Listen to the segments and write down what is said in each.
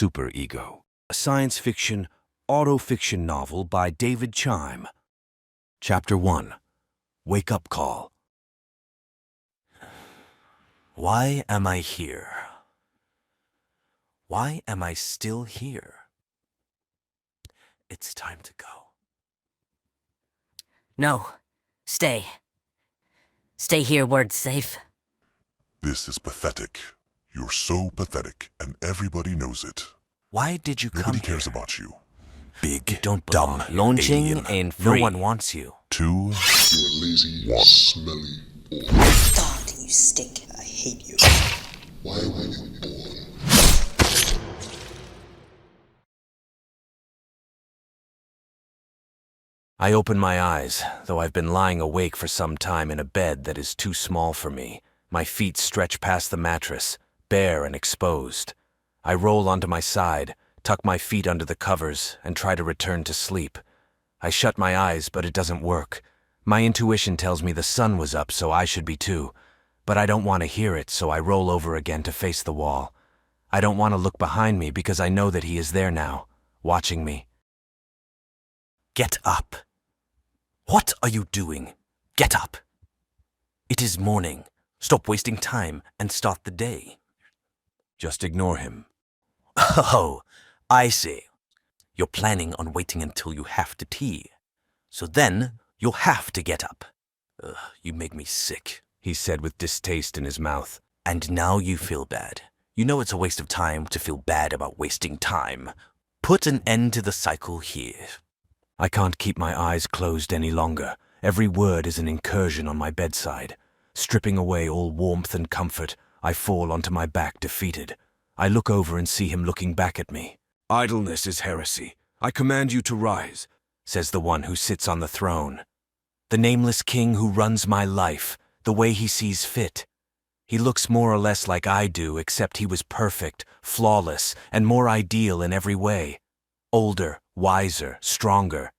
SuperEgo, a science fiction, auto-fiction novel by David Chime. Chapter 1. Wake-up Call. Why am I here? Why am I still here? It's time to go. No. Stay. Stay here where it's safe. This is pathetic. You're so pathetic, and everybody knows it. Why did you come Nobody cares here? about you. Big, Don't dumb, belong here, Launching alien. and No free. one wants you. 2, You're a lazy, smelly boy. God, you stink. I hate you. Why were you born? I open my eyes, though I've been lying awake for some time in a bed that is too small for me. My feet stretch past the mattress, bare and exposed. I roll onto my side, tuck my feet under the covers, and try to return to sleep. I shut my eyes, but it doesn't work. My intuition tells me the sun was up, so I should be too. But I don't want to hear it, so I roll over again to face the wall. I don't want to look behind me because I know that he is there now, watching me. Get up. What are you doing? Get up. It is morning. Stop wasting time and start the day. Just ignore him. Oh, I see. You're planning on waiting until you have to tea. So then you'll have to get up. You make me sick, he said with distaste in his mouth. And now you feel bad. You know it's a waste of time to feel bad about wasting time. Put an end to the cycle here. I can't keep my eyes closed any longer. Every word is an incursion on my bedside. Stripping away all warmth and comfort, I fall onto my back defeated. I look over and see him looking back at me. Idleness is heresy. I command you to rise, says the one who sits on the throne. The nameless king who runs my life, the way he sees fit. He looks more or less like I do, except he was perfect, flawless, and more ideal in every way. Older, wiser, stronger.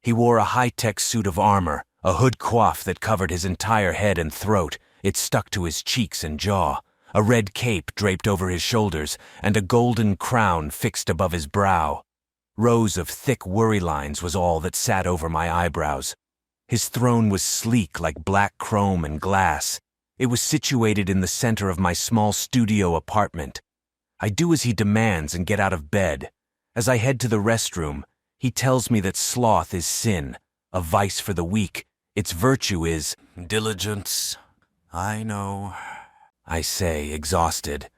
He wore a high-tech suit of armor, a hood coif that covered his entire head and throat. It stuck to his cheeks and jaw, a red cape draped over his shoulders, and a golden crown fixed above his brow. Rows of thick worry lines was all that sat over my eyebrows. His throne was sleek like black chrome and glass. It was situated in the center of my small studio apartment. I do as he demands and get out of bed. As I head to the restroom, he tells me that sloth is sin, a vice for the weak. Its virtue is diligence. I know, I say, exhausted.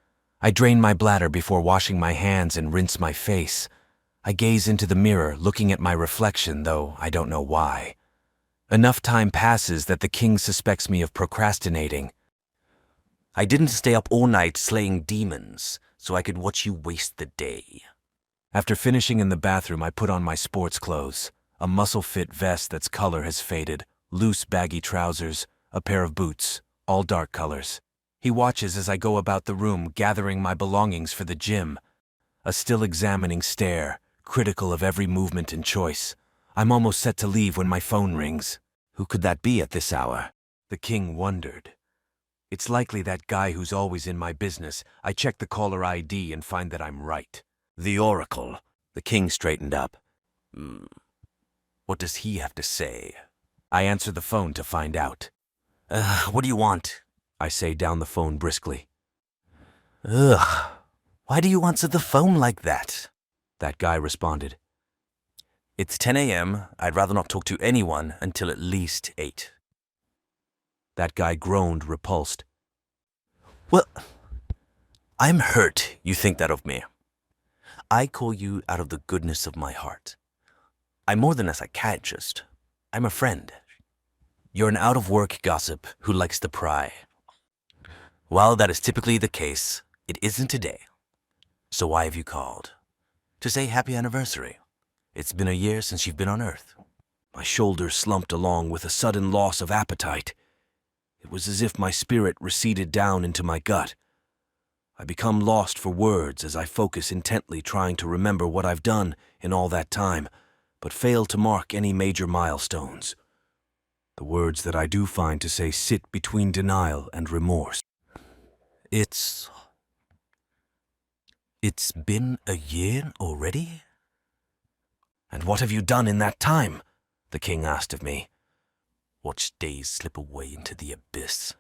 I drain my bladder before washing my hands and rinse my face. I gaze into the mirror, looking at my reflection, though I don't know why. Enough time passes that the king suspects me of procrastinating. I didn't stay up all night slaying demons, so I could watch you waste the day. After finishing in the bathroom, I put on my sports clothes, a muscle-fit vest that's color has faded, loose baggy trousers, a pair of boots, all dark colors. He watches as I go about the room, gathering my belongings for the gym. A still examining stare, critical of every movement and choice. I'm almost set to leave when my phone rings. Who could that be at this hour? The king wondered. It's likely that guy who's always in my business. I check the caller ID and find that I'm right. The Oracle. The king straightened up. What does he have to say? I answer the phone to find out. What do you want? I say down the phone briskly. Ugh, why do you answer the phone like that? That guy responded. It's 10 a.m. I'd rather not talk to anyone until at least 8. That guy groaned, repulsed. Well, I'm hurt you think that of me. I call you out of the goodness of my heart. I'm more than a psychiatrist. I'm a friend. You're an out-of-work gossip who likes to pry. While that is typically the case, it isn't today. So why have you called? To say happy anniversary. It's been a year since you've been on Earth. My shoulders slumped along with a sudden loss of appetite. It was as if my spirit receded down into my gut. I become lost for words as I focus intently trying to remember what I've done in all that time, but fail to mark any major milestones. The words that I do find to say sit between denial and remorse. It's It's been a year already? And what have you done in that time? The king asked of me. Watch days slip away into the abyss.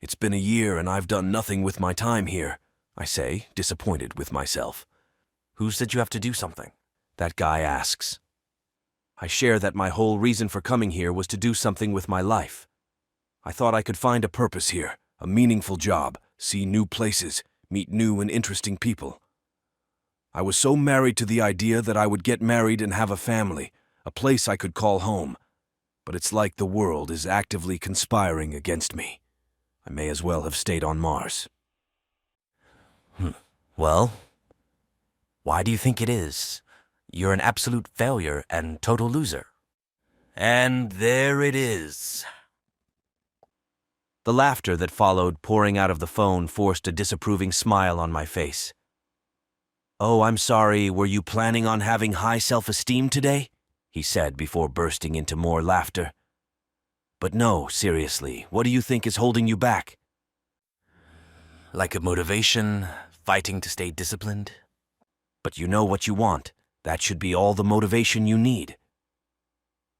It's been a year and I've done nothing with my time here, I say, disappointed with myself. Who said you have to do something? That guy asks. I share that my whole reason for coming here was to do something with my life. I thought I could find a purpose here, a meaningful job, see new places, meet new and interesting people. I was so married to the idea that I would get married and have a family, a place I could call home. But it's like the world is actively conspiring against me. I may as well have stayed on Mars. Well, why do you think it is? You're an absolute failure and total loser. And there it is. The laughter that followed pouring out of the phone forced a disapproving smile on my face. Oh, I'm sorry, were you planning on having high self-esteem today? He said before bursting into more laughter. But no, seriously, what do you think is holding you back? Like a motivation, fighting to stay disciplined? But you know what you want. That should be all the motivation you need.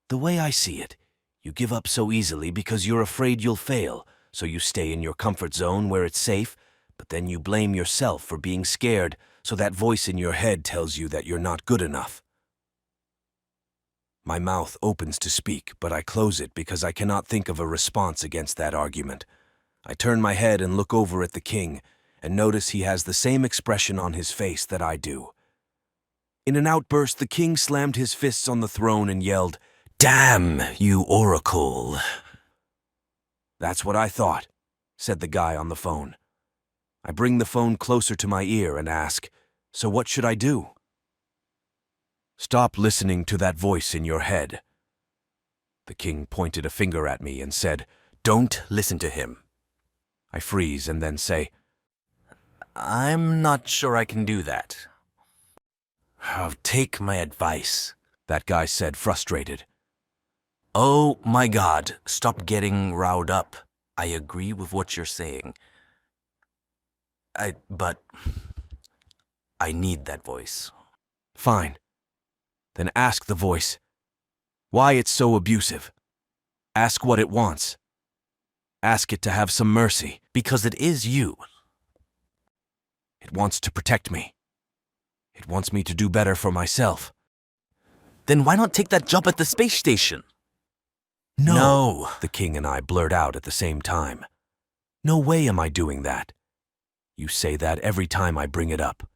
The way I see it, you give up so easily because you're afraid you'll fail, so you stay in your comfort zone where it's safe, but then you blame yourself for being scared, so that voice in your head tells you that you're not good enough. My mouth opens to speak, but I close it because I cannot think of a response against that argument. I turn my head and look over at the king, and notice he has the same expression on his face that I do. In an outburst, the king slammed his fists on the throne and yelled, "Damn, you oracle!" That's what I thought, said the guy on the phone. I bring the phone closer to my ear and ask, so what should I do? Stop listening to that voice in your head. The king pointed a finger at me and said, "Don't listen to him." I freeze and then say, "I'm not sure I can do that." "Take my advice," that guy said, frustrated. "Oh my God, stop getting riled up. I agree with what you're saying. But I need that voice." Fine. Then ask the voice why it's so abusive. Ask what it wants. Ask it to have some mercy, because it is you. It wants to protect me. It wants me to do better for myself. Then why not take that job at the space station? No, the king and I blurt out at the same time. No way am I doing that. You say that every time I bring it up.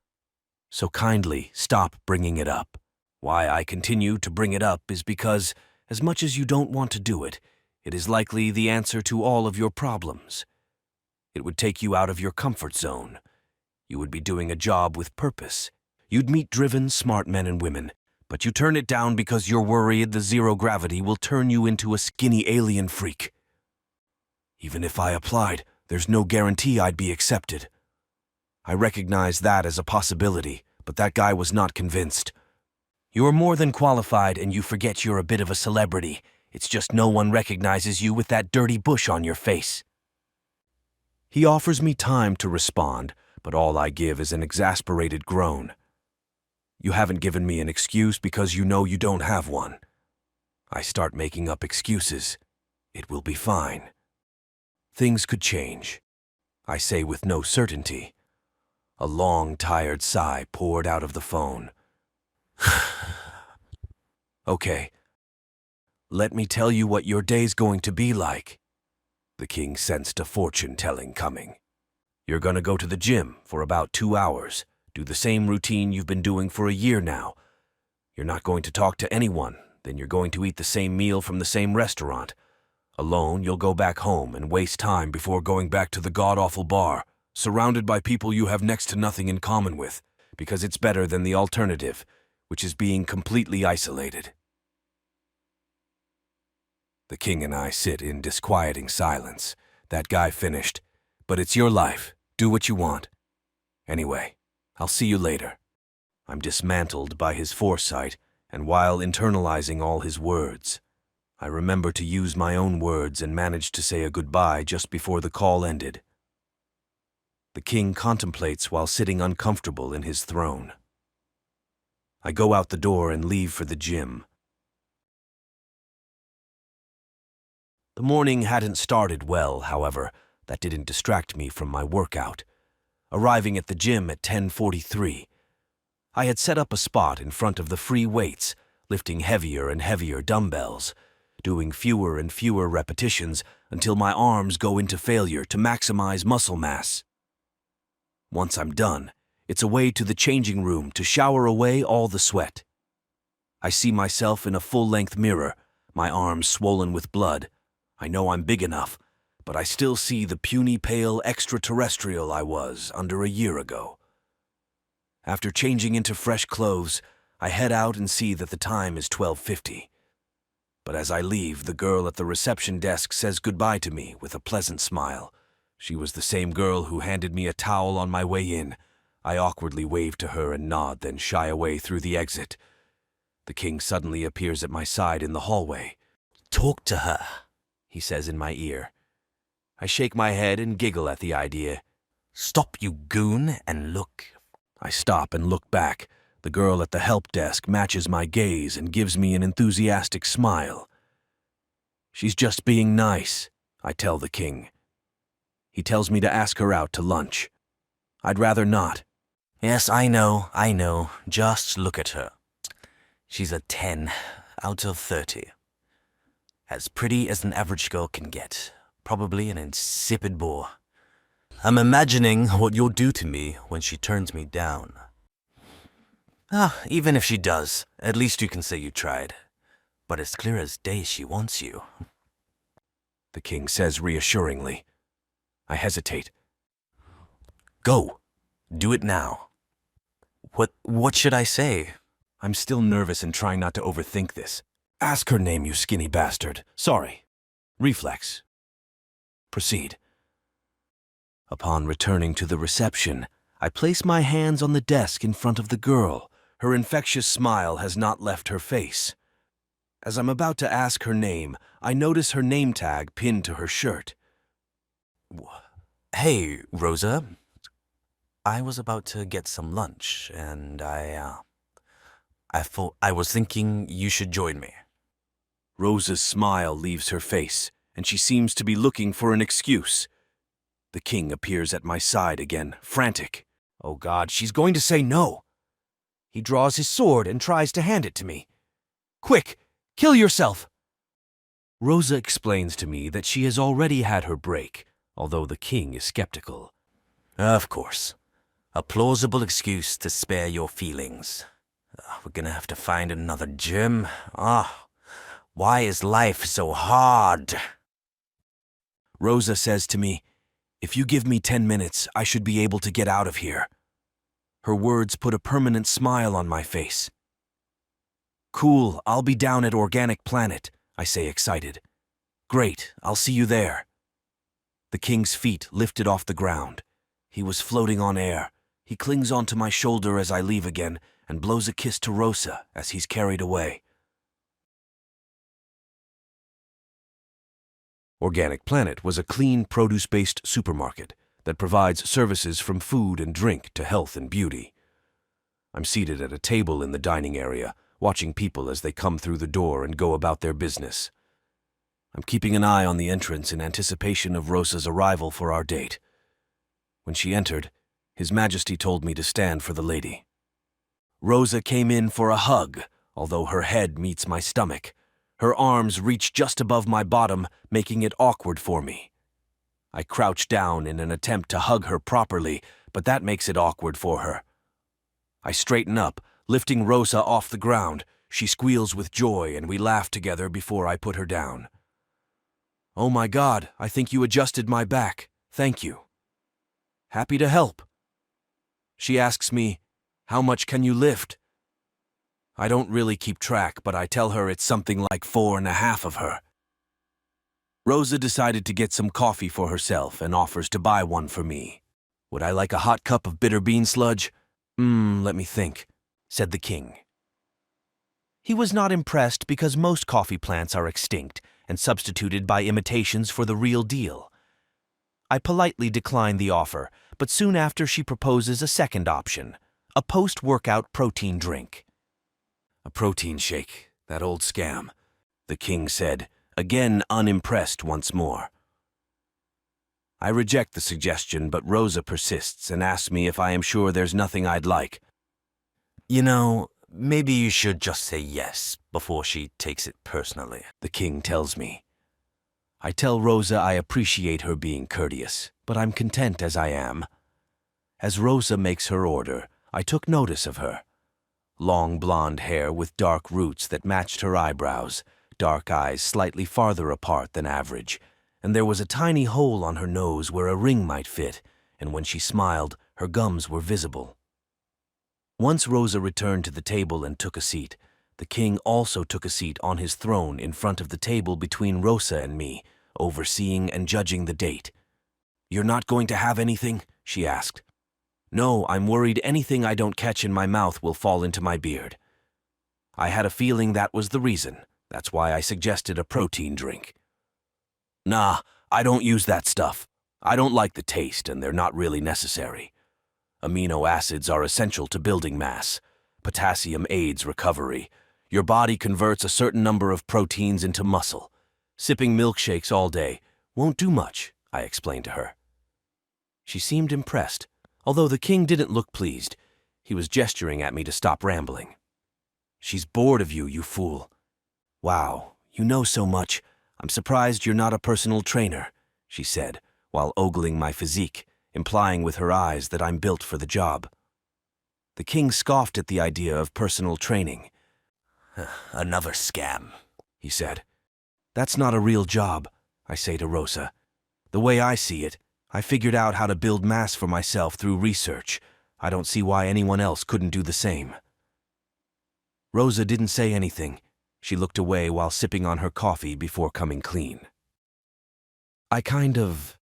So kindly stop bringing it up. Why I continue to bring it up is because, as much as you don't want to do it, it is likely the answer to all of your problems. It would take you out of your comfort zone. You would be doing a job with purpose. You'd meet driven, smart men and women, but you turn it down because you're worried the zero gravity will turn you into a skinny alien freak. Even if I applied, there's no guarantee I'd be accepted. I recognize that as a possibility, but that guy was not convinced. You're more than qualified and you forget you're a bit of a celebrity. It's just no one recognizes you with that dirty bush on your face. He offers me time to respond, but all I give is an exasperated groan. You haven't given me an excuse because you know you don't have one. I start making up excuses. It will be fine. Things could change. I say with no certainty. A long, tired sigh poured out of the phone. Okay. Let me tell you what your day's going to be like. The king sensed a fortune-telling coming. You're gonna go to the gym for about 2 hours. Do the same routine you've been doing for a year now. You're not going to talk to anyone. Then you're going to eat the same meal from the same restaurant. Alone, you'll go back home and waste time before going back to the god-awful bar, surrounded by people you have next to nothing in common with, because it's better than the alternative, which is being completely isolated. The king and I sit in disquieting silence. That guy finished. But it's your life. Do what you want. Anyway, I'll see you later. I'm dismantled by his foresight, and while internalizing all his words, I remember to use my own words and managed to say a goodbye just before the call ended. The king contemplates while sitting uncomfortable in his throne. I go out the door and leave for the gym. The morning hadn't started well, however. That didn't distract me from my workout. Arriving at the gym at 10:43, I had set up a spot in front of the free weights, lifting heavier and heavier dumbbells, doing fewer and fewer repetitions until my arms go into failure to maximize muscle mass. Once I'm done, it's away to the changing room to shower away all the sweat. I see myself in a full-length mirror, my arms swollen with blood. I know I'm big enough, but I still see the puny pale extraterrestrial I was under a year ago. After changing into fresh clothes, I head out and see that the time is 12:50. But as I leave, the girl at the reception desk says goodbye to me with a pleasant smile. She was the same girl who handed me a towel on my way in. I awkwardly wave to her and nod, then shy away through the exit. The king suddenly appears at my side in the hallway. "Talk to her," he says in my ear. I shake my head and giggle at the idea. "Stop, you goon, and look." I stop and look back. The girl at the help desk matches my gaze and gives me an enthusiastic smile. She's just being nice, I tell the king. He tells me to ask her out to lunch. I'd rather not. "Yes, I know. Just look at her. She's a 10 out of 30. As pretty as an average girl can get. Probably an insipid bore. I'm imagining what you'll do to me when she turns me down. Even if she does, at least you can say you tried. But it's clear as day she wants you." The king says reassuringly. I hesitate. "Go. Do it now." What should I say?" I'm still nervous and trying not to overthink this. Ask her name, you skinny bastard. Sorry. Reflex. Proceed. Upon returning to the reception, I place my hands on the desk in front of the girl. Her infectious smile has not left her face. As I'm about to ask her name, I notice her name tag pinned to her shirt. "Hey, Rosa. I was about to get some lunch, and I was thinking you should join me." Rosa's smile leaves her face, and she seems to be looking for an excuse. The king appears at my side again, frantic. Oh God, she's going to say no. He draws his sword and tries to hand it to me. Quick, kill yourself! Rosa explains to me that she has already had her break, although the king is skeptical. "Of course. A plausible excuse to spare your feelings. We're gonna have to find another gym. Why is life so hard?" Rosa says to me, "If you give me 10 minutes, I should be able to get out of here." Her words put a permanent smile on my face. "Cool, I'll be down at Organic Planet," I say excited. "Great, I'll see you there." The king's feet lifted off the ground. He was floating on air. He clings onto my shoulder as I leave again and blows a kiss to Rosa as he's carried away. Organic Planet was a clean, produce-based supermarket that provides services from food and drink to health and beauty. I'm seated at a table in the dining area, watching people as they come through the door and go about their business. I'm keeping an eye on the entrance in anticipation of Rosa's arrival for our date. When she entered, His Majesty told me to stand for the lady. Rosa came in for a hug, although her head meets my stomach. Her arms reach just above my bottom, making it awkward for me. I crouch down in an attempt to hug her properly, but that makes it awkward for her. I straighten up, lifting Rosa off the ground. She squeals with joy, and we laugh together before I put her down. "Oh my God, I think you adjusted my back. Thank you." "Happy to help." She asks me, "How much can you lift?" I don't really keep track, but I tell her it's something like 4.5 of her. Rosa decided to get some coffee for herself and offers to buy one for me. "Would I like a hot cup of bitter bean sludge?" Let me think," said the king. He was not impressed because most coffee plants are extinct and substituted by imitations for the real deal. I politely declined the offer, but soon after she proposes a second option, a post-workout protein drink. A protein shake, that old scam, the king said, again unimpressed once more. I reject the suggestion, but Rosa persists and asks me if I am sure there's nothing I'd like. You know, maybe you should just say yes before she takes it personally, the king tells me. I tell Rosa I appreciate her being courteous, but I'm content as I am. As Rosa makes her order, I took notice of her. Long blonde hair with dark roots that matched her eyebrows, dark eyes slightly farther apart than average, and there was a tiny hole on her nose where a ring might fit, and when she smiled, her gums were visible. Once Rosa returned to the table and took a seat, the king also took a seat on his throne in front of the table between Rosa and me, overseeing and judging the date. "You're not going to have anything?" she asked. "No, I'm worried anything I don't catch in my mouth will fall into my beard." I had a feeling that was the reason. That's why I suggested a protein drink. "Nah, I don't use that stuff. I don't like the taste, and they're not really necessary. Amino acids are essential to building mass. Potassium aids recovery. Your body converts a certain number of proteins into muscle. Sipping milkshakes all day won't do much," I explained to her. She seemed impressed, although the king didn't look pleased. He was gesturing at me to stop rambling. "She's bored of you, you fool." "Wow, you know so much. I'm surprised you're not a personal trainer," she said, while ogling my physique, implying with her eyes that I'm built for the job. The king scoffed at the idea of personal training. "Another scam," he said. "That's not a real job," I say to Rosa. "The way I see it, I figured out how to build mass for myself through research. I don't see why anyone else couldn't do the same." Rosa didn't say anything. She looked away while sipping on her coffee before coming clean. "I kind of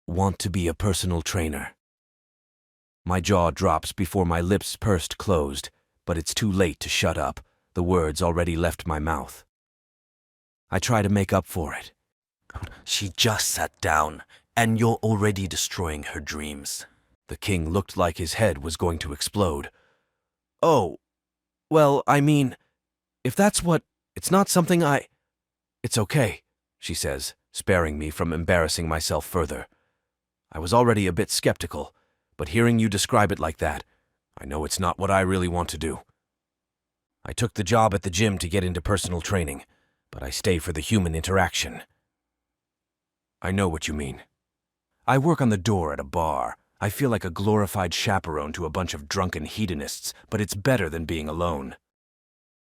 want to be a personal trainer." My jaw drops before my lips pursed closed, but it's too late to shut up. The words already left my mouth. I try to make up for it. "She just sat down, and you're already destroying her dreams." The king looked like his head was going to explode. "Oh, well, I mean, if that's what, it's not something It's okay," she says, sparing me from embarrassing myself further. I was already a bit skeptical, but hearing you describe it like that, I know it's not what I really want to do. I took the job at the gym to get into personal training, but I stay for the human interaction. I know what you mean. I work on the door at a bar. I feel like a glorified chaperone to a bunch of drunken hedonists, but it's better than being alone.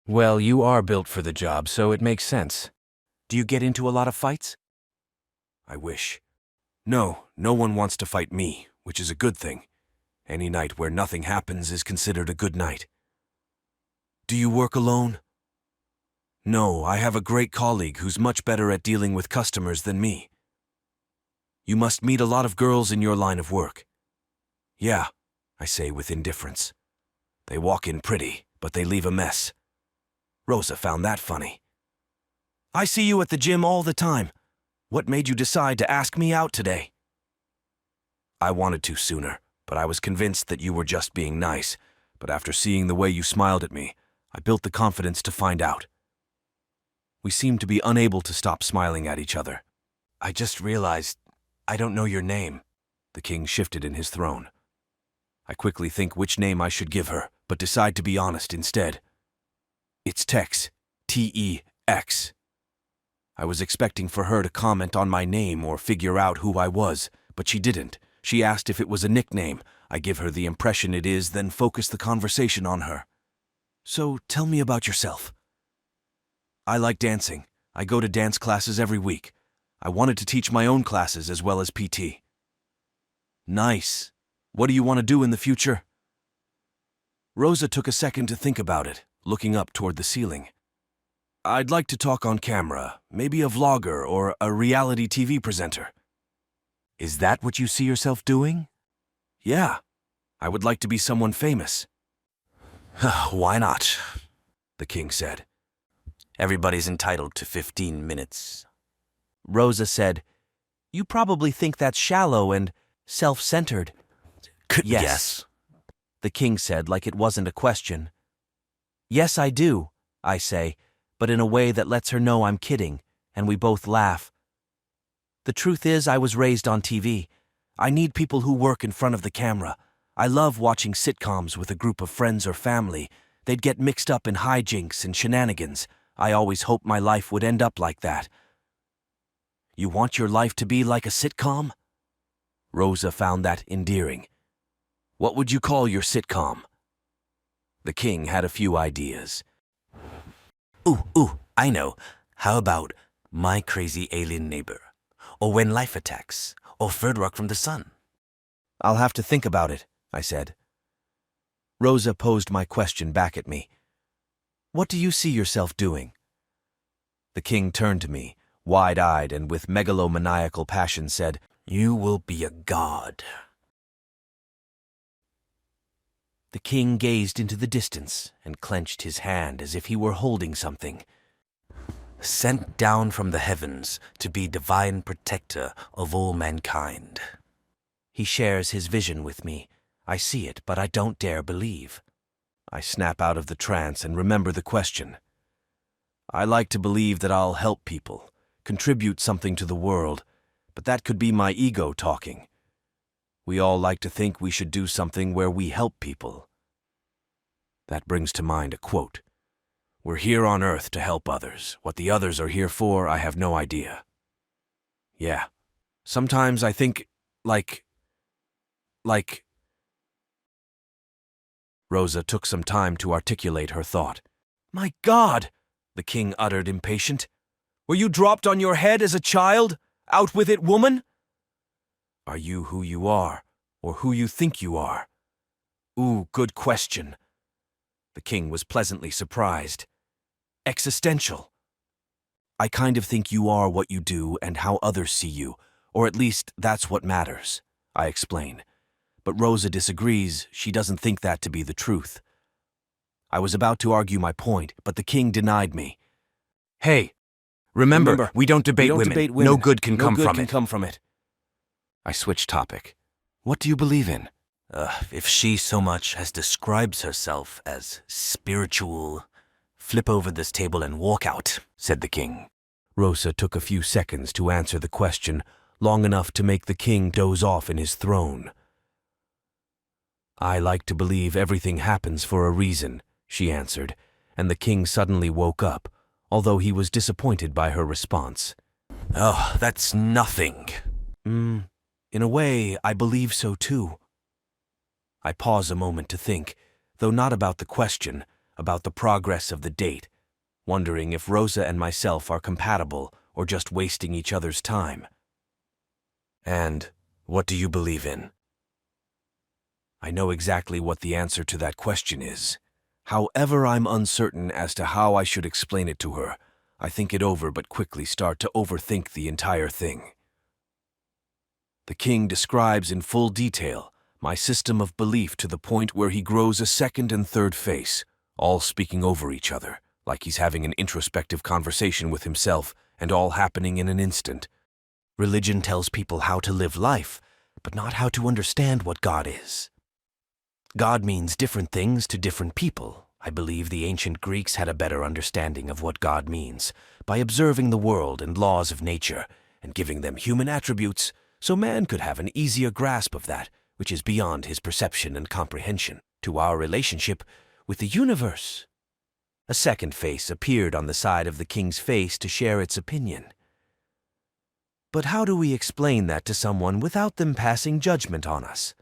Well, you are built for the job, so it makes sense. Do you get into a lot of fights? I wish. No, no one wants to fight me, which is a good thing. Any night where nothing happens is considered a good night. Do you work alone? No, I have a great colleague who's much better at dealing with customers than me. You must meet a lot of girls in your line of work. Yeah, I say with indifference. They walk in pretty, but they leave a mess. Rosa found that funny. I see you at the gym all the time. What made you decide to ask me out today? I wanted to sooner, but I was convinced that you were just being nice. But after seeing the way you smiled at me, I built the confidence to find out. We seemed to be unable to stop smiling at each other. I just realized I don't know your name. The king shifted in his throne. I quickly think which name I should give her, but decide to be honest instead. It's Tex. T-E-X. I was expecting for her to comment on my name or figure out who I was, but she didn't. She asked if it was a nickname. I give her the impression it is, then focus the conversation on her. So tell me about yourself. I like dancing. I go to dance classes every week. I wanted to teach my own classes as well as PT. Nice. What do you want to do in the future? Rosa took a second to think about it, looking up toward the ceiling. I'd like to talk on camera, maybe a vlogger or a reality TV presenter. Is that what you see yourself doing? Yeah. I would like to be someone famous. Why not? The king said. Everybody's entitled to 15 minutes. Rosa said, You probably think that's shallow and Self-centered. Yes. The king said like it wasn't a question. Yes, I do, I say, but in a way that lets her know I'm kidding, and we both laugh. The truth is, I was raised on TV. I need people who work in front of the camera. I love watching sitcoms with a group of friends or family. They'd get mixed up in hijinks and shenanigans. I always hoped my life would end up like that. You want your life to be like a sitcom? Rosa found that endearing. What would you call your sitcom? The king had a few ideas. Ooh, I know. How about My Crazy Alien Neighbor? Or When Life Attacks? Or Third Rock from the Sun? I'll have to think about it, I said. Rosa posed my question back at me. What do you see yourself doing? The king turned to me, wide-eyed and with megalomaniacal passion said, You will be a god. The king gazed into the distance and clenched his hand as if he were holding something. Sent down from the heavens to be divine protector of all mankind. He shares his vision with me. I see it, but I don't dare believe. I snap out of the trance and remember the question. I like to believe that I'll help people, contribute something to the world, but that could be my ego talking. We all like to think we should do something where we help people. That brings to mind a quote. We're here on Earth to help others. What the others are here for, I have no idea. Yeah. Sometimes I think, like... Rosa took some time to articulate her thought. My God! The king uttered impatient. Were you dropped on your head as a child? Out with it, woman? Are you who you are, or who you think you are? Ooh, good question. The king was pleasantly surprised. Existential. I kind of think you are what you do and how others see you, or at least that's what matters, I explain. But Rosa disagrees. She doesn't think that to be the truth. I was about to argue my point, but the king denied me. Hey, remember, we don't debate women. No good can come from it. I switched topic. What do you believe in? If she so much as describes herself as spiritual, flip over this table and walk out, said the king. Rosa took a few seconds to answer the question, long enough to make the king doze off in his throne. I like to believe everything happens for a reason, she answered, and the king suddenly woke up, although he was disappointed by her response. Oh, that's nothing. In a way, I believe so too. I pause a moment to think, though not about the question, about the progress of the date, wondering if Rosa and myself are compatible or just wasting each other's time. And what do you believe in? I know exactly what the answer to that question is. However, I'm uncertain as to how I should explain it to her. I think it over but quickly start to overthink the entire thing. The king describes in full detail my system of belief to the point where he grows a second and third face, all speaking over each other, like he's having an introspective conversation with himself, and all happening in an instant. Religion tells people how to live life, but not how to understand what God is. God means different things to different people. I believe the ancient Greeks had a better understanding of what God means by observing the world and laws of nature and giving them human attributes so man could have an easier grasp of that which is beyond his perception and comprehension to our relationship with the universe. A second face appeared on the side of the king's face to share its opinion. But how do we explain that to someone without them passing judgment on us?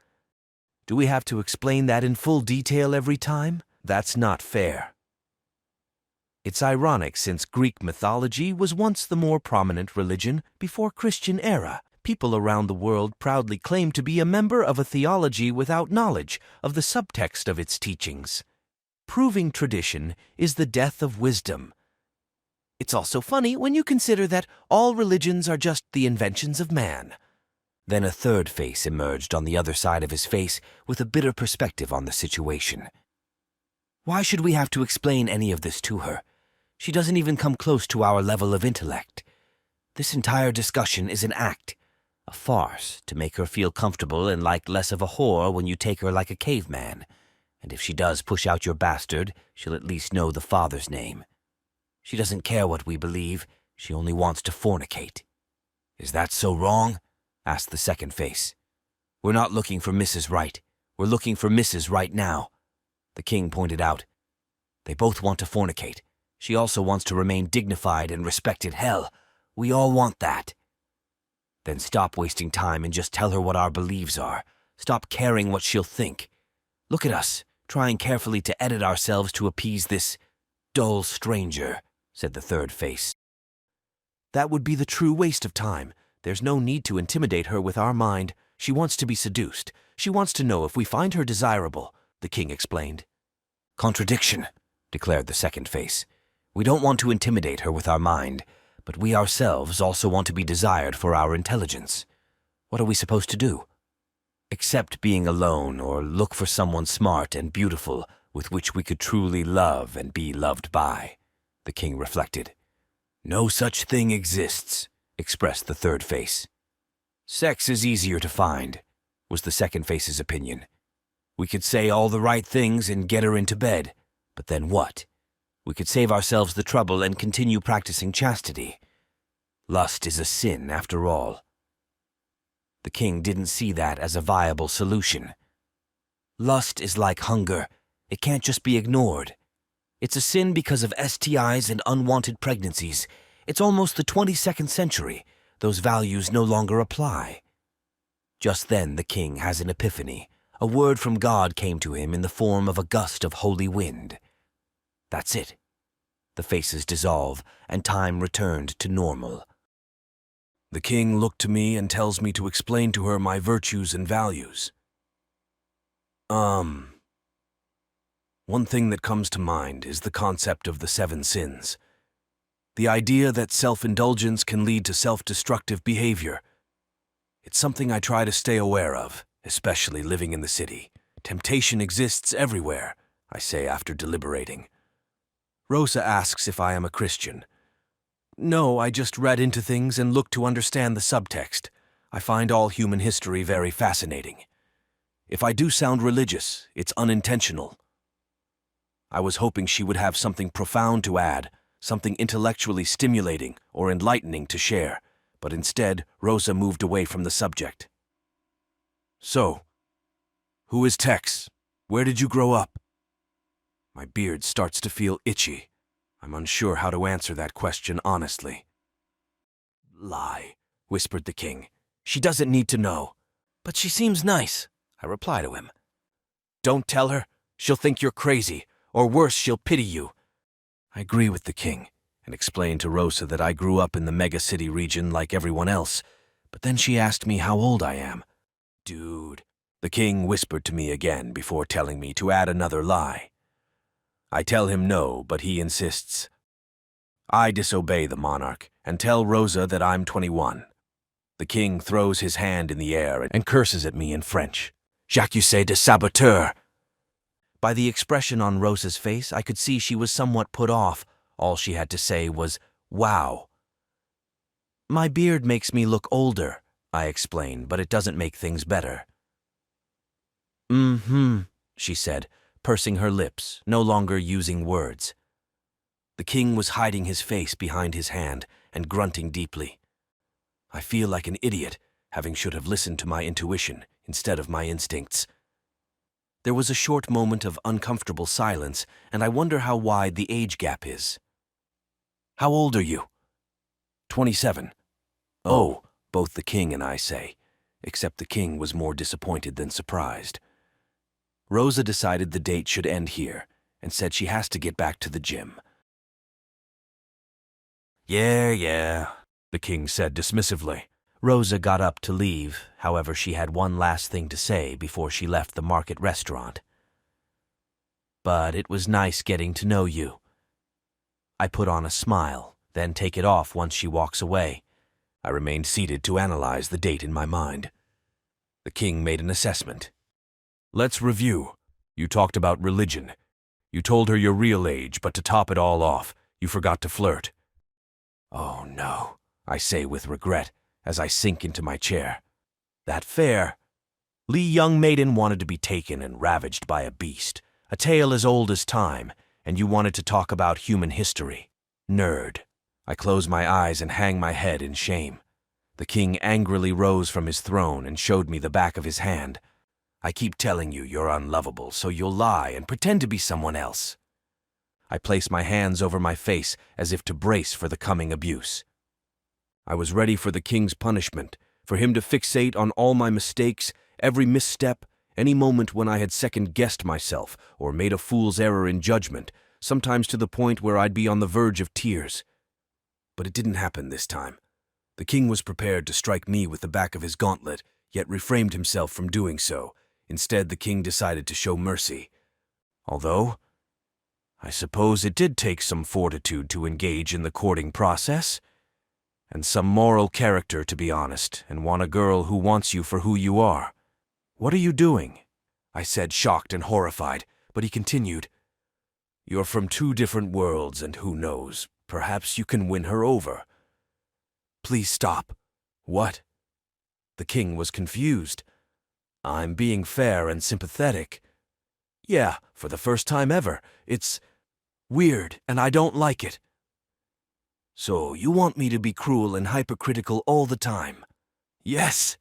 Do we have to explain that in full detail every time? That's not fair. It's ironic since Greek mythology was once the more prominent religion before Christian era. People around the world proudly claim to be a member of a theology without knowledge of the subtext of its teachings. Proving tradition is the death of wisdom. It's also funny when you consider that all religions are just the inventions of man. Then a third face emerged on the other side of his face with a bitter perspective on the situation. Why should we have to explain any of this to her? She doesn't even come close to our level of intellect. This entire discussion is an act. A farce to make her feel comfortable and like less of a whore when you take her like a caveman. And if she does push out your bastard, she'll at least know the father's name. She doesn't care what we believe. She only wants to fornicate." "Is that so wrong?" asked the second face. "We're not looking for Mrs. Right. We're looking for Mrs. Right now," the king pointed out. "They both want to fornicate. She also wants to remain dignified and respected. Hell, we all want that." "Then stop wasting time and just tell her what our beliefs are. Stop caring what she'll think. Look at us, trying carefully to edit ourselves to appease this dull stranger," said the third face. "That would be the true waste of time. There's no need to intimidate her with our mind. She wants to be seduced. She wants to know if we find her desirable," the king explained. "Contradiction," declared the second face. "We don't want to intimidate her with our mind, but we ourselves also want to be desired for our intelligence. What are we supposed to do? Accept being alone or look for someone smart and beautiful with which we could truly love and be loved by," the king reflected. "No such thing exists," expressed the third face. "Sex is easier to find," was the second face's opinion. "We could say all the right things and get her into bed, but then what? We could save ourselves the trouble and continue practicing chastity. Lust is a sin, after all." The king didn't see that as a viable solution. "Lust is like hunger. It can't just be ignored. It's a sin because of STIs and unwanted pregnancies. It's almost the 22nd century. Those values no longer apply." Just then the king has an epiphany. A word from God came to him in the form of a gust of holy wind. That's it. The faces dissolve, and time returned to normal. "The king looked to me and tells me to explain to her my virtues and values. One thing that comes to mind is the concept of the 7 sins. The idea that self-indulgence can lead to self-destructive behavior. It's something I try to stay aware of, especially living in the city. Temptation exists everywhere, I say after deliberating. Rosa asks if I am a Christian. No, I just read into things and look to understand the subtext. I find all human history very fascinating. If I do sound religious, it's unintentional. I was hoping she would have something profound to add, something intellectually stimulating or enlightening to share, but instead, Rosa moved away from the subject. "So, who is Tex? Where did you grow up?" My beard starts to feel itchy. I'm unsure how to answer that question honestly. "Lie," whispered the king. "She doesn't need to know." "But she seems nice," I reply to him. "Don't tell her. She'll think you're crazy, or worse, she'll pity you." I agree with the king and explained to Rosa that I grew up in the megacity region like everyone else, but then she asked me how old I am. "Dude," the king whispered to me again before telling me to add another lie. I tell him no, but he insists. I disobey the monarch and tell Rosa that I'm 21. The king throws his hand in the air and curses at me in French. "J'accuse de saboteur." By the expression on Rosa's face, I could see she was somewhat put off. All she had to say was, "Wow." "My beard makes me look older," I explained, "but it doesn't make things better." She said, pursing her lips, no longer using words. The king was hiding his face behind his hand and grunting deeply. I feel like an idiot, having should have listened to my intuition instead of my instincts. There was a short moment of uncomfortable silence, and I wonder how wide the age gap is. "How old are you?" 27. "Oh," both the king and I say, except the king was more disappointed than surprised. Rosa decided the date should end here and said she has to get back to the gym. Yeah, the king said dismissively. Rosa got up to leave, however she had one last thing to say before she left the market restaurant. "But it was nice getting to know you." I put on a smile, then take it off once she walks away. I remained seated to analyze the date in my mind. The king made an assessment. "Let's review. You talked about religion. You told her your real age, but to top it all off, you forgot to flirt." "Oh no," I say with regret, as I sink into my chair. That fair. Li young maiden wanted to be taken and ravaged by a beast, a tale as old as time, and you wanted to talk about human history. Nerd. I close my eyes and hang my head in shame. The king angrily rose from his throne and showed me the back of his hand. I keep telling you you're unlovable, so you'll lie and pretend to be someone else. I place my hands over my face as if to brace for the coming abuse. I was ready for the king's punishment, for him to fixate on all my mistakes, every misstep, any moment when I had second-guessed myself or made a fool's error in judgment, sometimes to the point where I'd be on the verge of tears. But it didn't happen this time. The king was prepared to strike me with the back of his gauntlet, yet refrained himself from doing so. Instead, the king decided to show mercy. Although, I suppose it did take some fortitude to engage in the courting process, and some moral character, to be honest, and want a girl who wants you for who you are. What are you doing? I said, shocked and horrified, but he continued. You're from two different worlds, and who knows, perhaps you can win her over. Please stop. What? The king was confused. I'm being fair and sympathetic. Yeah, for the first time ever. It's weird, and I don't like it. So you want me to be cruel and hypercritical all the time? Yes.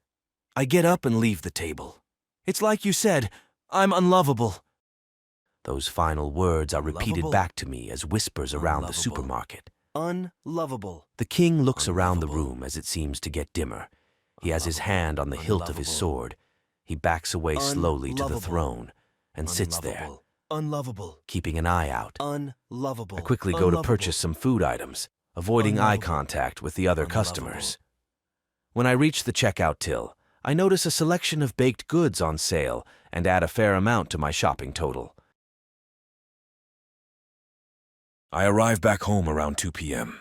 I get up and leave the table. It's like you said, I'm unlovable. Those final words are repeated back to me as whispers around the supermarket. Unlovable. The king looks around the room as it seems to get dimmer. He has his hand on the hilt of his sword. He backs away slowly to the throne and sits there, unlovable, keeping an eye out. Unlovable. I quickly go to purchase some food items, avoiding eye contact with the other customers. When I reach the checkout till, I notice a selection of baked goods on sale and add a fair amount to my shopping total. I arrive back home around 2 p.m.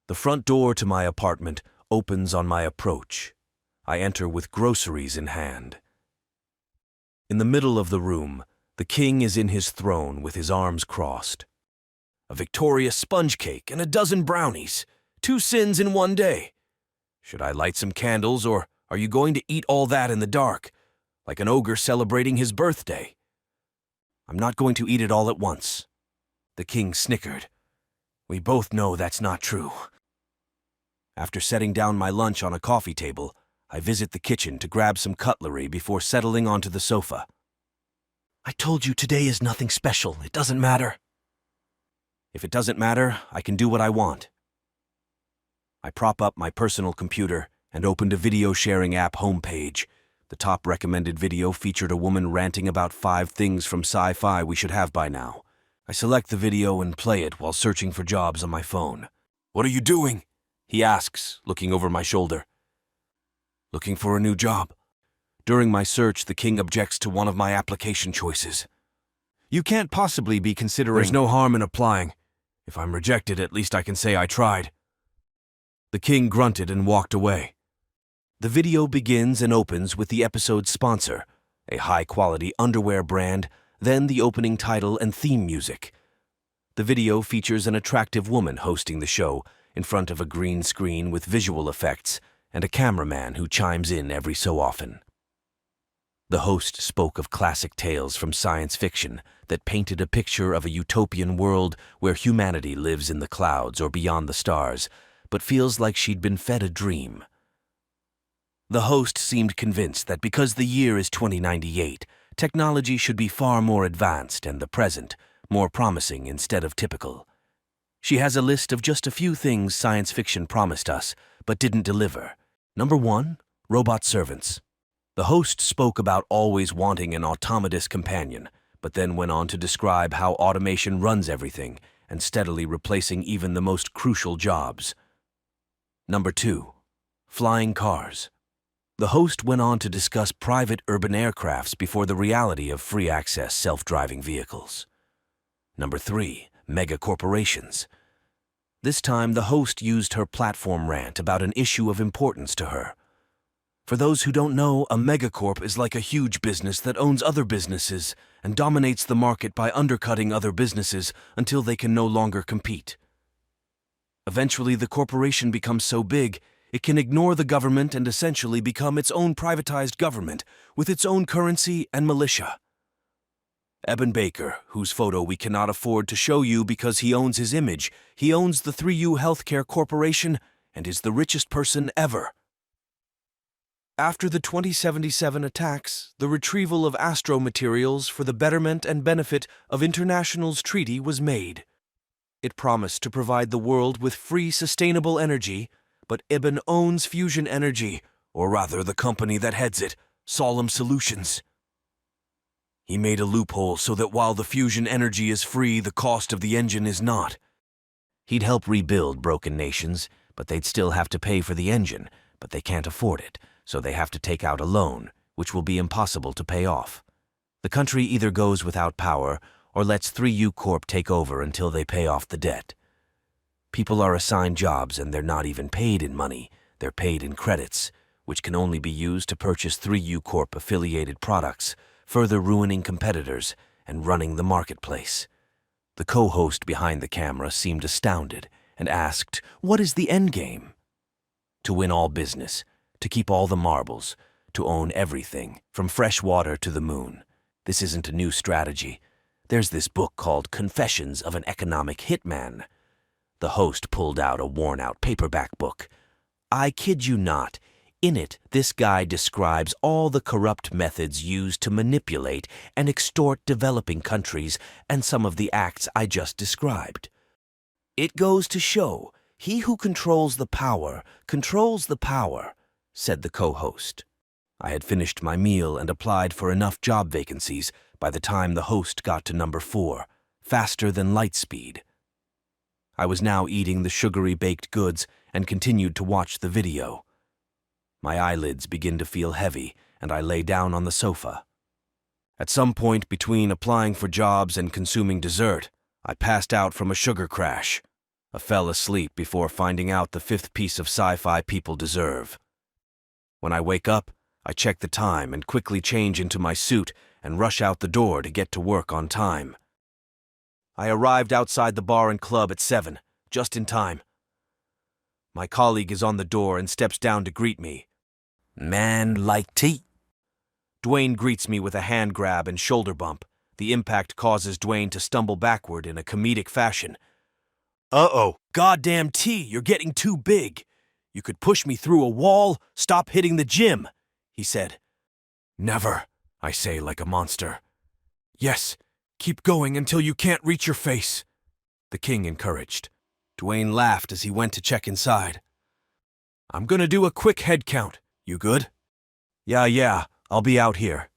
The front door to my apartment opens on my approach. I enter with groceries in hand. In the middle of the room, the king is in his throne with his arms crossed. A victorious sponge cake and a dozen brownies. 2 sins in one day. Should I light some candles, or are you going to eat all that in the dark, like an ogre celebrating his birthday? I'm not going to eat it all at once. The king snickered. We both know that's not true. After setting down my lunch on a coffee table, I visit the kitchen to grab some cutlery before settling onto the sofa. I told you today is nothing special. It doesn't matter. If it doesn't matter, I can do what I want. I prop up my personal computer and opened a video sharing app homepage. The top recommended video featured a woman ranting about 5 things from sci-fi we should have by now. I select the video and play it while searching for jobs on my phone. What are you doing? He asks, looking over my shoulder. Looking for a new job. During my search, the king objects to one of my application choices. You can't possibly be considering— There's no harm in applying. If I'm rejected, at least I can say I tried. The king grunted and walked away. The video begins and opens with the episode's sponsor, a high-quality underwear brand, then the opening title and theme music. The video features an attractive woman hosting the show in front of a green screen with visual effects and a cameraman who chimes in every so often. The host spoke of classic tales from science fiction that painted a picture of a utopian world where humanity lives in the clouds or beyond the stars, but feels like she'd been fed a dream. The host seemed convinced that because the year is 2098, technology should be far more advanced and the present more promising instead of typical. She has a list of just a few things science fiction promised us, but didn't deliver. Number 1, robot servants. The host spoke about always wanting an autonomous companion, but then went on to describe how automation runs everything and steadily replacing even the most crucial jobs. Number 2, flying cars. The host went on to discuss private urban aircrafts before the reality of free access self-driving vehicles. Number 3, mega corporations. This time, the host used her platform rant about an issue of importance to her. For those who don't know, a megacorp is like a huge business that owns other businesses and dominates the market by undercutting other businesses until they can no longer compete. Eventually, the corporation becomes so big, It can ignore the government and essentially become its own privatized government with its own currency and militia. Eben Baker, whose photo we cannot afford to show you because he owns his image, he owns the 3U Healthcare Corporation and is the richest person ever. After the 2077 attacks, the retrieval of astro materials for the betterment and benefit of International's treaty was made. It promised to provide the world with free, sustainable energy, but Eben owns fusion energy, or rather the company that heads it, Solemn Solutions. He made a loophole so that while the fusion energy is free, the cost of the engine is not. He'd help rebuild broken nations, but they'd still have to pay for the engine, but they can't afford it, so they have to take out a loan, which will be impossible to pay off. The country either goes without power or lets 3U Corp take over until they pay off the debt. People are assigned jobs and they're not even paid in money, they're paid in credits, which can only be used to purchase 3U Corp affiliated products, further ruining competitors and running the marketplace. The co-host behind the camera seemed astounded and asked, "What is the end game?" To win all business, to keep all the marbles, to own everything, from fresh water to the moon. This isn't a new strategy. There's this book called Confessions of an Economic Hitman. The host pulled out a worn-out paperback book. I kid you not. In it, this guy describes all the corrupt methods used to manipulate and extort developing countries and some of the acts I just described. It goes to show, he who controls the power, said the co-host. I had finished my meal and applied for enough job vacancies by the time the host got to number 4, faster than light speed. I was now eating the sugary baked goods and continued to watch the video. My eyelids begin to feel heavy, and I lay down on the sofa. At some point between applying for jobs and consuming dessert, I passed out from a sugar crash. I fell asleep before finding out the 5th piece of sci-fi people deserve. When I wake up, I check the time and quickly change into my suit and rush out the door to get to work on time. I arrived outside the bar and club at 7, just in time. My colleague is on the door and steps down to greet me. Man like tea. Dwayne greets me with a hand grab and shoulder bump. The impact causes Dwayne to stumble backward in a comedic fashion. Uh-oh, goddamn T, you're getting too big. You could push me through a wall, stop hitting the gym, he said. Never, I say like a monster. Yes, keep going until you can't reach your face, the king encouraged. Dwayne laughed as he went to check inside. I'm gonna do a quick head count. You good? Yeah, I'll be out here.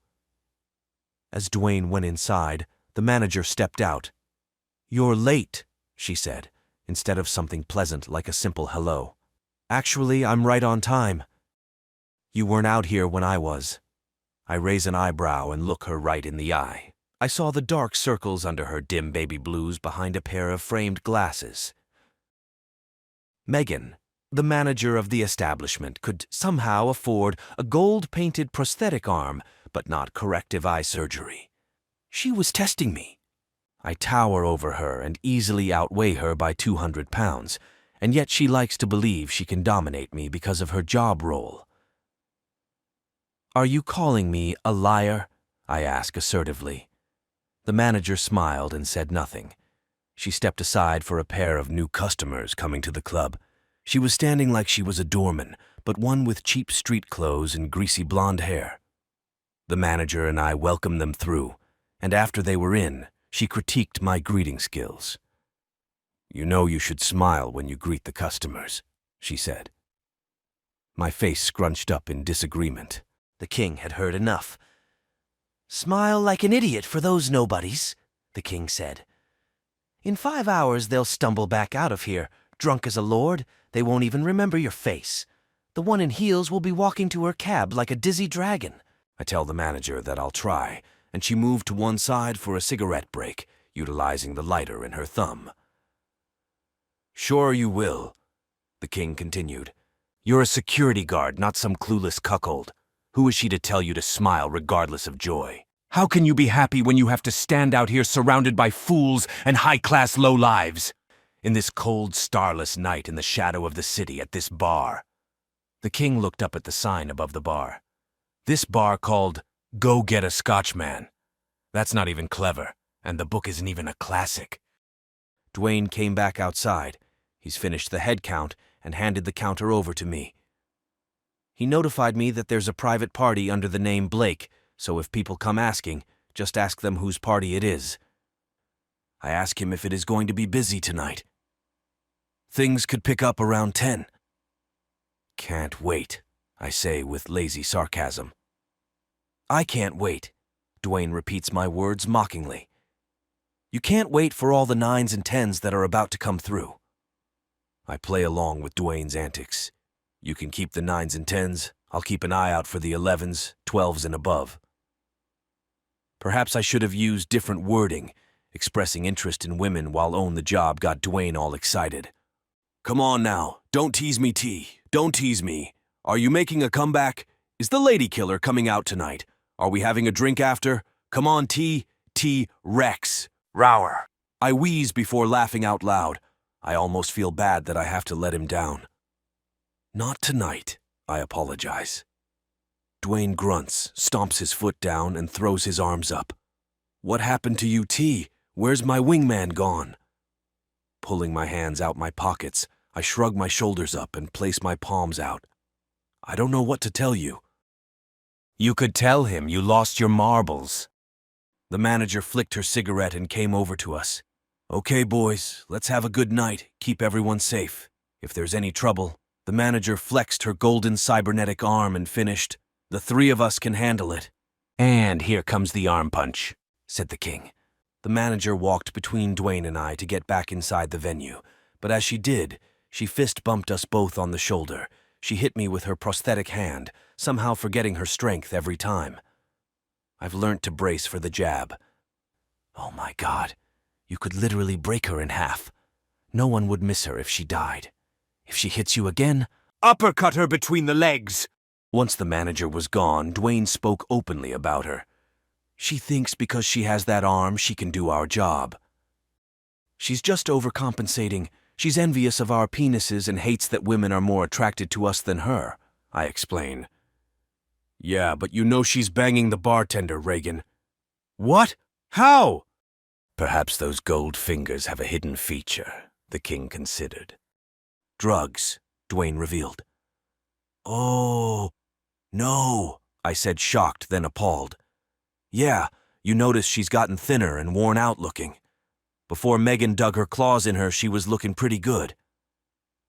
As Dwayne went inside, the manager stepped out. You're late, she said, instead of something pleasant like a simple hello. Actually, I'm right on time. You weren't out here when I was. I raise an eyebrow and look her right in the eye. I saw the dark circles under her dim baby blues behind a pair of framed glasses. Megan, the manager of the establishment, could somehow afford a gold-painted prosthetic arm, but not corrective eye surgery. She was testing me. I tower over her and easily outweigh her by 200 pounds, and yet she likes to believe she can dominate me because of her job role. Are you calling me a liar? I ask assertively. The manager smiled and said nothing. She stepped aside for a pair of new customers coming to the club. She was standing like she was a doorman, but one with cheap street clothes and greasy blonde hair. The manager and I welcomed them through, and after they were in, she critiqued my greeting skills. You know you should smile when you greet the customers, she said. My face scrunched up in disagreement. The king had heard enough. Smile like an idiot for those nobodies, the king said. In 5 hours they'll stumble back out of here, drunk as a lord. They won't even remember your face. The one in heels will be walking to her cab like a dizzy dragon. I tell the manager that I'll try, and she moved to one side for a cigarette break, utilizing the lighter in her thumb. Sure you will, the king continued. You're a security guard, not some clueless cuckold. Who is she to tell you to smile regardless of joy? How can you be happy when you have to stand out here surrounded by fools and high-class lowlives? In this cold, starless night in the shadow of the city at this bar. The king looked up at the sign above the bar. This bar called Go Get a Scotchman. That's not even clever, and the book isn't even a classic. Dwayne came back outside. He's finished the head count and handed the counter over to me. He notified me that there's a private party under the name Blake, so if people come asking, just ask them whose party it is. I ask him if it is going to be busy tonight. Things could pick up around 10. Can't wait, I say with lazy sarcasm. I can't wait, Dwayne repeats my words mockingly. You can't wait for all the 9s and 10s that are about to come through. I play along with Dwayne's antics. You can keep the 9s and 10s. I'll keep an eye out for the 11s, 12s, and above. Perhaps I should have used different wording. Expressing interest in women while on the job got Dwayne all excited. Come on now, don't tease me, T. Don't tease me. Are you making a comeback? Is the lady killer coming out tonight? Are we having a drink after? Come on, T. Rex. Rower. I wheeze before laughing out loud. I almost feel bad that I have to let him down. Not tonight, I apologize. Dwayne grunts, stomps his foot down, and throws his arms up. What happened to you, T? Where's my wingman gone? Pulling my hands out my pockets, I shrug my shoulders up and place my palms out. I don't know what to tell you. You could tell him you lost your marbles. The manager flicked her cigarette and came over to us. Okay, boys, let's have a good night. Keep everyone safe. If there's any trouble, the manager flexed her golden cybernetic arm and finished, the 3 of us can handle it. And here comes the arm punch, said the king. The manager walked between Dwayne and I to get back inside the venue, but as she did, she fist-bumped us both on the shoulder. She hit me with her prosthetic hand, somehow forgetting her strength every time. I've learnt to brace for the jab. Oh my God, you could literally break her in half. No one would miss her if she died. If she hits you again, uppercut her between the legs. Once the manager was gone, Dwayne spoke openly about her. She thinks because she has that arm, she can do our job. She's just overcompensating. She's envious of our penises and hates that women are more attracted to us than her, I explain. Yeah, but you know she's banging the bartender, Reagan. What? How? Perhaps those gold fingers have a hidden feature, the king considered. Drugs, Dwayne revealed. Oh, no, I said, shocked, then appalled. Yeah, you notice she's gotten thinner and worn out looking. Before Megan dug her claws in her, she was looking pretty good.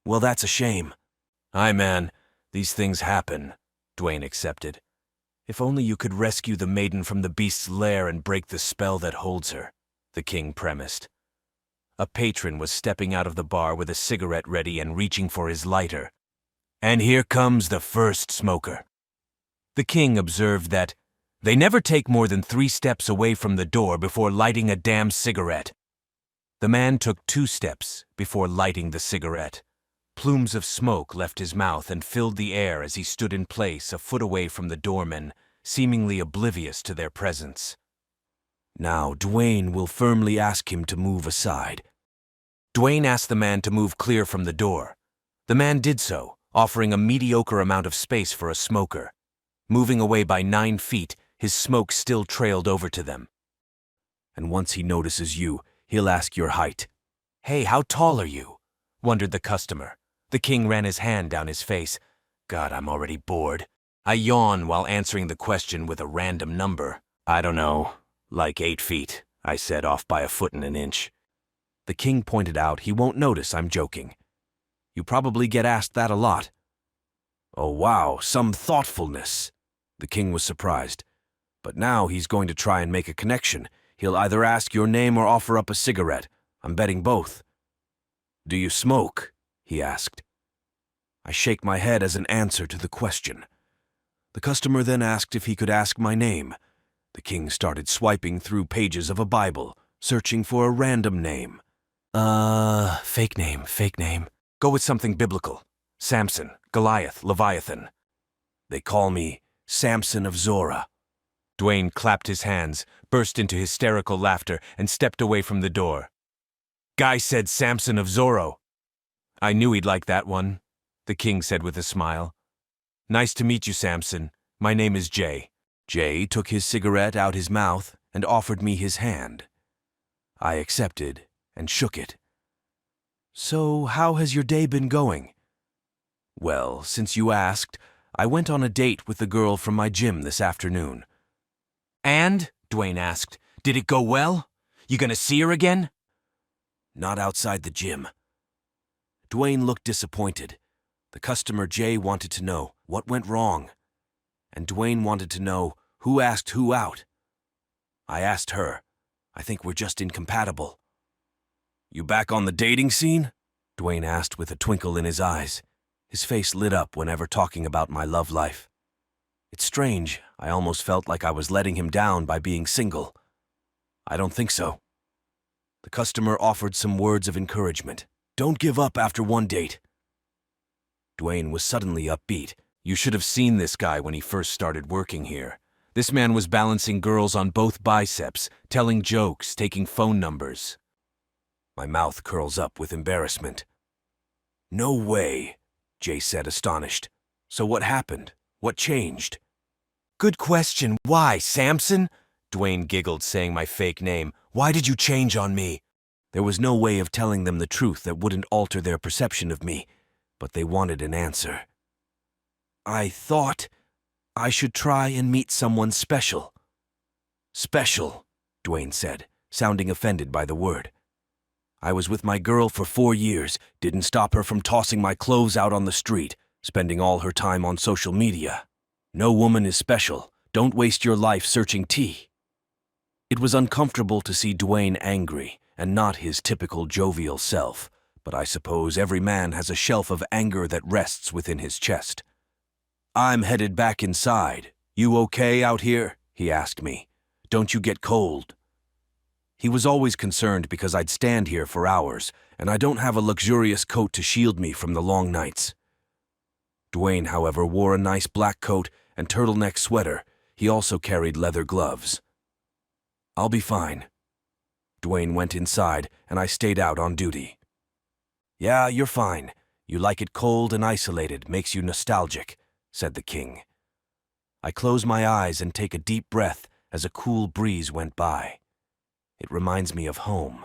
Well, that's a shame. Aye, man, these things happen, Dwayne accepted. If only you could rescue the maiden from the beast's lair and break the spell that holds her, the king premised. A patron was stepping out of the bar with a cigarette ready and reaching for his lighter. And here comes the first smoker. The king observed that they never take more than 3 steps away from the door before lighting a damn cigarette. The man took 2 steps before lighting the cigarette. Plumes of smoke left his mouth and filled the air as he stood in place a foot away from the doorman, seemingly oblivious to their presence. Now Dwayne will firmly ask him to move aside. Dwayne asked the man to move clear from the door. The man did so, offering a mediocre amount of space for a smoker. Moving away by 9 feet, his smoke still trailed over to them. And once he notices you, he'll ask your height. Hey, how tall are you? Wondered the customer. The king ran his hand down his face. God, I'm already bored. I yawned while answering the question with a random number. I don't know, like 8 feet, I said, off by a foot and an inch. The king pointed out he won't notice I'm joking. You probably get asked that a lot. Oh wow, some thoughtfulness. The king was surprised. But now he's going to try and make a connection. He'll either ask your name or offer up a cigarette. I'm betting both. Do you smoke? He asked. I shake my head as an answer to the question. The customer then asked if he could ask my name. The king started swiping through pages of a Bible, searching for a random name. Fake name. Go with something biblical. Samson, Goliath, Leviathan. They call me Samson of Zora. Dwayne clapped his hands, burst into hysterical laughter, and stepped away from the door. Guy said Samson of Zorro. I knew he'd like that one, the king said with a smile. Nice to meet you, Samson. My name is Jay. Jay took his cigarette out his mouth and offered me his hand. I accepted and shook it. So, how has your day been going? Well, since you asked, I went on a date with the girl from my gym this afternoon. And? Dwayne asked. Did it go well? You gonna see her again? Not outside the gym. Dwayne looked disappointed. The customer Jay wanted to know what went wrong. And Dwayne wanted to know who asked who out. I asked her. I think we're just incompatible. You back on the dating scene? Dwayne asked with a twinkle in his eyes. His face lit up whenever talking about my love life. It's strange, I almost felt like I was letting him down by being single. I don't think so. The customer offered some words of encouragement. Don't give up after one date. Dwayne was suddenly upbeat. You should have seen this guy when he first started working here. This man was balancing girls on both biceps, telling jokes, taking phone numbers. My mouth curls up with embarrassment. No way, Jay said, astonished. So what happened? What changed? Good question. Why, Samson? Dwayne giggled, saying my fake name. Why did you change on me? There was no way of telling them the truth that wouldn't alter their perception of me, but they wanted an answer. I thought I should try and meet someone special. Special, Dwayne said, sounding offended by the word. I was with my girl for 4 years, didn't stop her from tossing my clothes out on the street, spending all her time on social media. No woman is special. Don't waste your life searching tea. It was uncomfortable to see Dwayne angry and not his typical jovial self, but I suppose every man has a shelf of anger that rests within his chest. I'm headed back inside. You okay out here? He asked me. Don't you get cold? He was always concerned because I'd stand here for hours, and I don't have a luxurious coat to shield me from the long nights. Dwayne, however, wore a nice black coat and turtleneck sweater. He also carried leather gloves. I'll be fine. Dwayne went inside, and I stayed out on duty. Yeah, you're fine. You like it cold and isolated, makes you nostalgic, said the king. I close my eyes and take a deep breath as a cool breeze went by. It reminds me of home.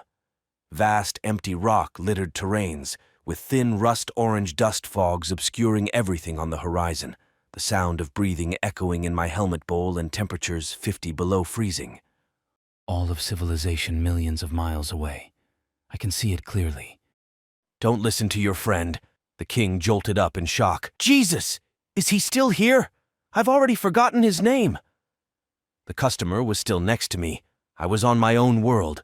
Vast, empty rock-littered terrains with thin rust-orange dust fogs obscuring everything on the horizon, the sound of breathing echoing in my helmet bowl and temperatures 50 below freezing. All of civilization millions of miles away. I can see it clearly. Don't listen to your friend. The king jolted up in shock. Jesus! Is he still here? I've already forgotten his name. The customer was still next to me. I was on my own world.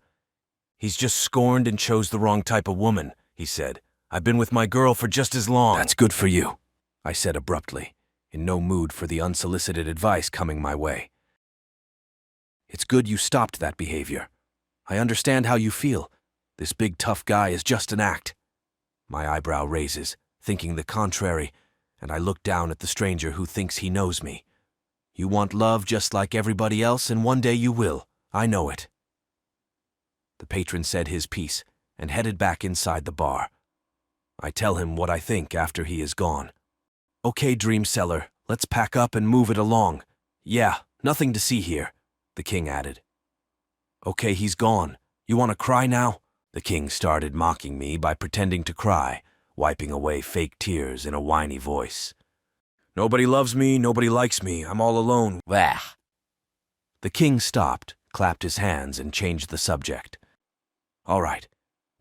He's just scorned and chose the wrong type of woman, he said. I've been with my girl for just as long. That's good for you, I said abruptly, in no mood for the unsolicited advice coming my way. It's good you stopped that behavior. I understand how you feel. This big tough guy is just an act. My eyebrow raises, thinking the contrary, and I look down at the stranger who thinks he knows me. You want love just like everybody else, and one day you will. I know it. The patron said his piece and headed back inside the bar. I tell him what I think after he is gone. Okay, dream seller, let's pack up and move it along. Yeah, nothing to see here, the king added. Okay, he's gone. You want to cry now? The king started mocking me by pretending to cry, wiping away fake tears in a whiny voice. Nobody loves me, nobody likes me, I'm all alone. Wah. The king stopped, clapped his hands, and changed the subject. All right,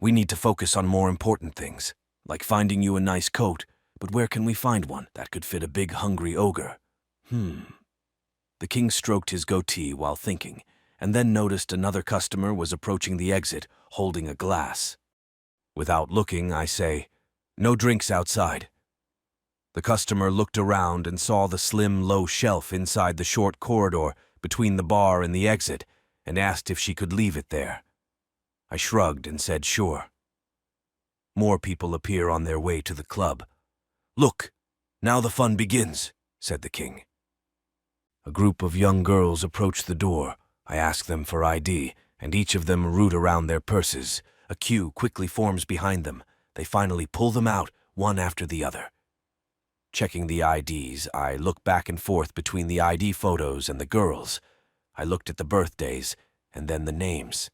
we need to focus on more important things, like finding you a nice coat, but where can we find one that could fit a big hungry ogre? The king stroked his goatee while thinking, and then noticed another customer was approaching the exit, holding a glass. Without looking, I say, "No drinks outside." The customer looked around and saw the slim, low shelf inside the short corridor between the bar and the exit, and asked if she could leave it there. I shrugged and said sure. More people appear on their way to the club. "Look, now the fun begins," said the king. A group of young girls approach the door. I ask them for ID, and each of them root around their purses. A queue quickly forms behind them. They finally pull them out, one after the other. Checking the IDs, I look back and forth between the ID photos and the girls. I looked at the birthdays, and then the names.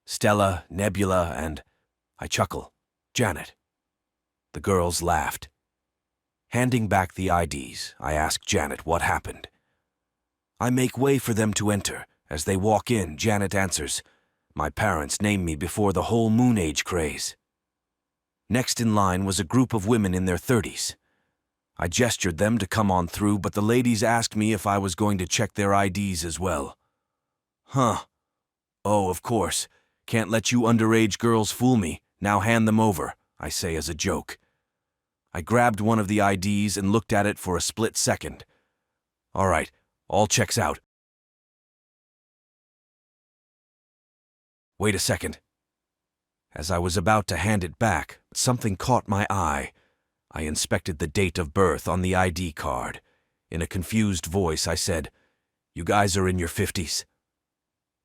Stella, Nebula, and, I chuckle, Janet. The girls laughed. Handing back the IDs, I ask Janet what happened. I make way for them to enter. As they walk in, Janet answers, "My parents named me before the whole Moon Age craze." Next in line was a group of women in their 30s. I gestured them to come on through, but the ladies asked me if I was going to check their IDs as well. Huh. Oh, of course. Can't let you underage girls fool me. Now hand them over, I say as a joke. I grabbed one of the IDs and looked at it for a split second. All right, all checks out. Wait a second. As I was about to hand it back, something caught my eye. I inspected the date of birth on the ID card. In a confused voice, I said, "You guys are in your 50s."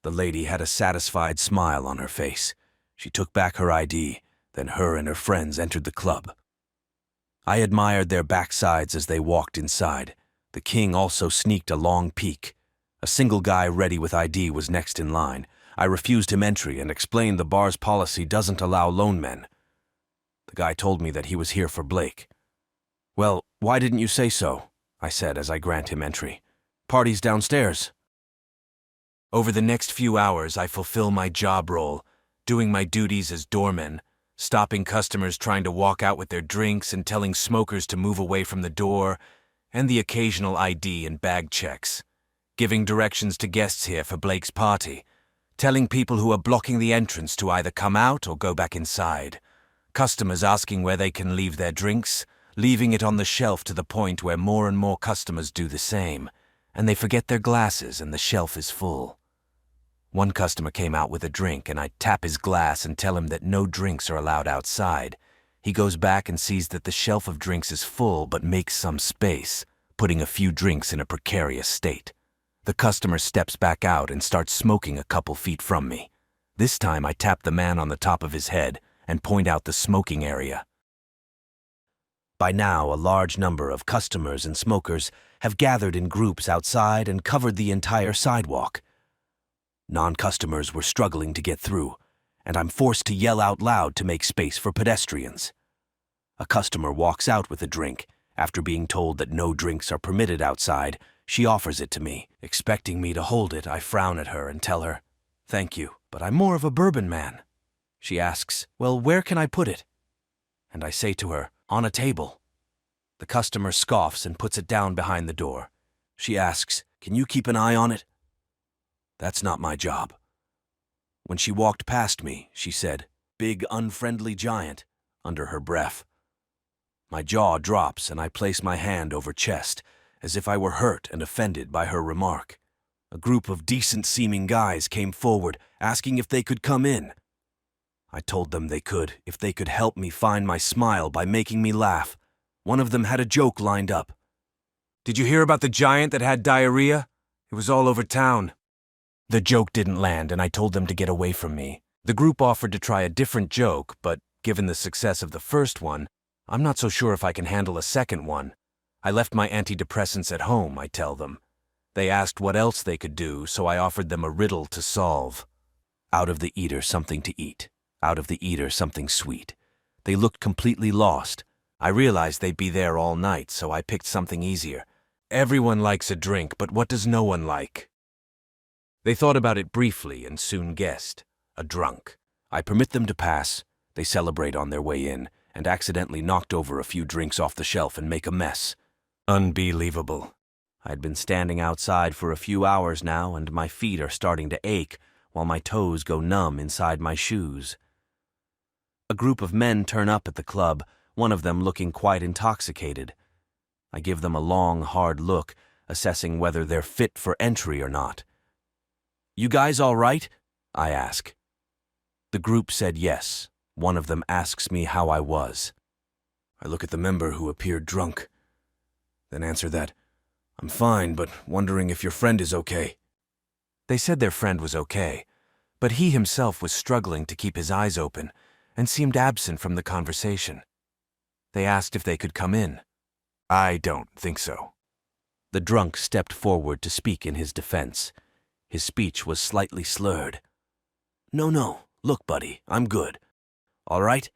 The lady had a satisfied smile on her face. She took back her ID, then her and her friends entered the club. I admired their backsides as they walked inside. The king also sneaked a long peek. A single guy ready with ID was next in line. I refused him entry and explained the bar's policy doesn't allow lone men. The guy told me that he was here for Blake. "Well, why didn't you say so?" I said as I grant him entry. "Party's downstairs." Over the next few hours, I fulfill my job role, doing my duties as doorman, stopping customers trying to walk out with their drinks and telling smokers to move away from the door, and the occasional ID and bag checks, giving directions to guests here for Blake's party, telling people who are blocking the entrance to either come out or go back inside, customers asking where they can leave their drinks, leaving it on the shelf to the point where more and more customers do the same, and they forget their glasses and the shelf is full. One customer came out with a drink, and I tap his glass and tell him that no drinks are allowed outside. He goes back and sees that the shelf of drinks is full but makes some space, putting a few drinks in a precarious state. The customer steps back out and starts smoking a couple feet from me. This time I tap the man on the top of his head and point out the smoking area. By now, a large number of customers and smokers have gathered in groups outside and covered the entire sidewalk. Non-customers were struggling to get through, and I'm forced to yell out loud to make space for pedestrians. A customer walks out with a drink. After being told that no drinks are permitted outside, she offers it to me. Expecting me to hold it, I frown at her and tell her, "Thank you, but I'm more of a bourbon man." She asks, "Well, where can I put it?" And I say to her, "On a table." The customer scoffs and puts it down behind the door. She asks, "Can you keep an eye on it?" That's not my job. When she walked past me, she said, "Big unfriendly giant," under her breath. My jaw drops and I place my hand over chest, as if I were hurt and offended by her remark. A group of decent-seeming guys came forward, asking if they could come in. I told them they could, if they could help me find my smile by making me laugh. One of them had a joke lined up. "Did you hear about the giant that had diarrhea? It was all over town." The joke didn't land, and I told them to get away from me. The group offered to try a different joke, but given the success of the first one, I'm not so sure if I can handle a second one. I left my antidepressants at home, I tell them. They asked what else they could do, so I offered them a riddle to solve. Out of the eater something to eat. Out of the eater something sweet. They looked completely lost. I realized they'd be there all night, so I picked something easier. Everyone likes a drink, but what does no one like? They thought about it briefly and soon guessed. A drunk. I permit them to pass. They celebrate on their way in, and accidentally knocked over a few drinks off the shelf and make a mess. Unbelievable. I'd been standing outside for a few hours now, and my feet are starting to ache, while my toes go numb inside my shoes. A group of men turn up at the club, one of them looking quite intoxicated. I give them a long, hard look, assessing whether they're fit for entry or not. "You guys all right?" I ask. The group said yes. One of them asks me how I was. I look at the member who appeared drunk, then answer that, "I'm fine, but wondering if your friend is okay." They said their friend was okay, but he himself was struggling to keep his eyes open and seemed absent from the conversation. They asked if they could come in. I don't think so. The drunk stepped forward to speak in his defense. His speech was slightly slurred. No, look, buddy, I'm good. All right?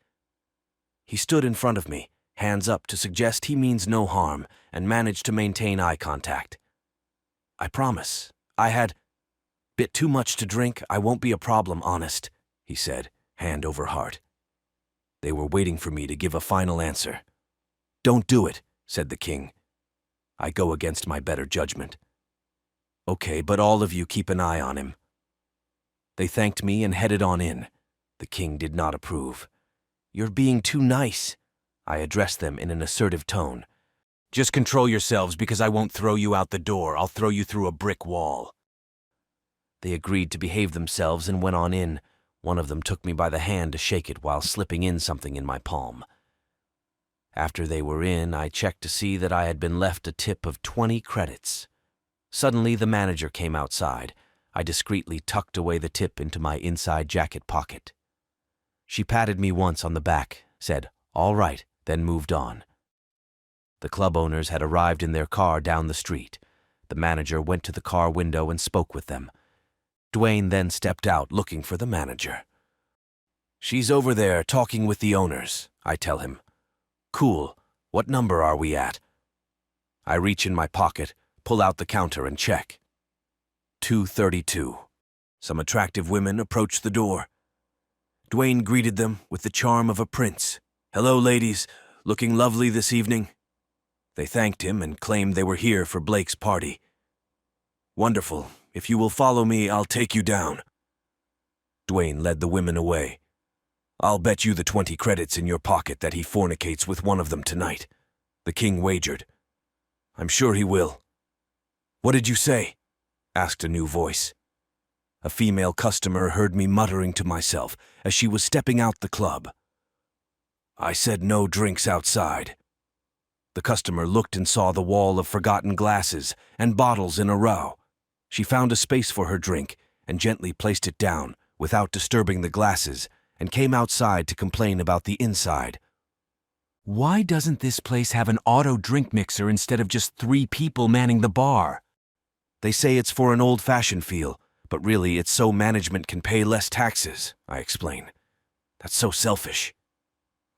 He stood in front of me, hands up to suggest he means no harm, and managed to maintain eye contact. I promise, I had bit too much to drink. I won't be a problem, honest, he said, hand over heart. They were waiting for me to give a final answer. Don't do it, said the king. I go against my better judgment. Okay, but all of you keep an eye on him. They thanked me and headed on in. The king did not approve. You're being too nice, I addressed them in an assertive tone. Just control yourselves because I won't throw you out the door. I'll throw you through a brick wall. They agreed to behave themselves and went on in. One of them took me by the hand to shake it while slipping in something in my palm. After they were in, I checked to see that I had been left a tip of 20 credits. Suddenly, the manager came outside. I discreetly tucked away the tip into my inside jacket pocket. She patted me once on the back, said, "All right," then moved on. The club owners had arrived in their car down the street. The manager went to the car window and spoke with them. Dwayne then stepped out looking for the manager. "She's over there talking with the owners," I tell him. "Cool. What number are we at?" I reach in my pocket, pull out the counter and check. 232. Some attractive women approached the door. Dwayne greeted them with the charm of a prince. "Hello, ladies. Looking lovely this evening." They thanked him and claimed they were here for Blake's party. "Wonderful. If you will follow me, I'll take you down." Dwayne led the women away. "I'll bet you the 20 credits in your pocket that he fornicates with one of them tonight," the king wagered. "I'm sure he will." "What did you say?" asked a new voice. A female customer heard me muttering to myself as she was stepping out the club. "I said no drinks outside." The customer looked and saw the wall of forgotten glasses and bottles in a row. She found a space for her drink and gently placed it down without disturbing the glasses and came outside to complain about the inside. Why doesn't this place have an auto drink mixer instead of just 3 people manning the bar? They say it's for an old-fashioned feel, but really it's so management can pay less taxes, I explain. That's so selfish.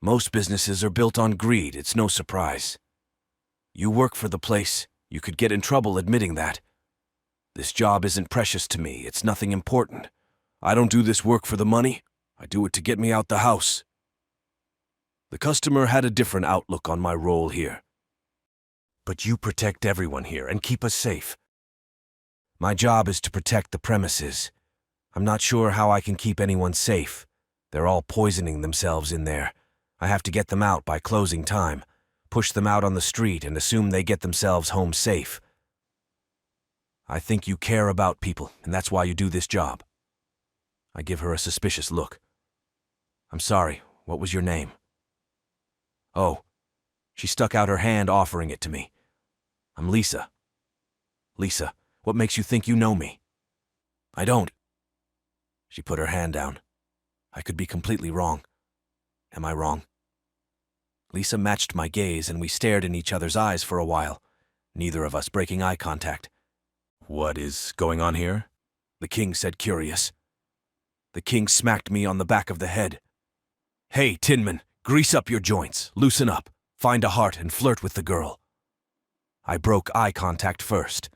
Most businesses are built on greed, it's no surprise. You work for the place, you could get in trouble admitting that. This job isn't precious to me, it's nothing important. I don't do this work for the money, I do it to get me out the house. The customer had a different outlook on my role here. But you protect everyone here and keep us safe. My job is to protect the premises. I'm not sure how I can keep anyone safe. They're all poisoning themselves in there. I have to get them out by closing time, push them out on the street and assume they get themselves home safe. I think you care about people, and that's why you do this job. I give her a suspicious look. I'm sorry, what was your name? Oh, she stuck out her hand offering it to me. I'm Lisa. Lisa, what makes you think you know me? I don't. She put her hand down. I could be completely wrong. Am I wrong? Lisa matched my gaze and we stared in each other's eyes for a while, neither of us breaking eye contact. What is going on here? The king said, curious. The king smacked me on the back of the head. Hey, Tinman, grease up your joints, loosen up, find a heart and flirt with the girl. I broke eye contact first.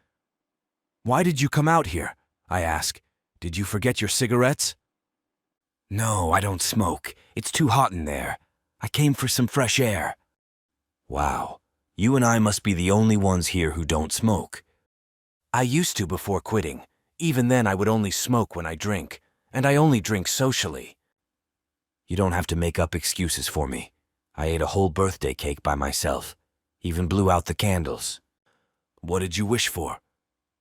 Why did you come out here? I asked. Did you forget your cigarettes? No, I don't smoke. It's too hot in there. I came for some fresh air. Wow, you and I must be the only ones here who don't smoke. I used to before quitting. Even then I would only smoke when I drink, and I only drink socially. You don't have to make up excuses for me. I ate a whole birthday cake by myself. Even blew out the candles. What did you wish for?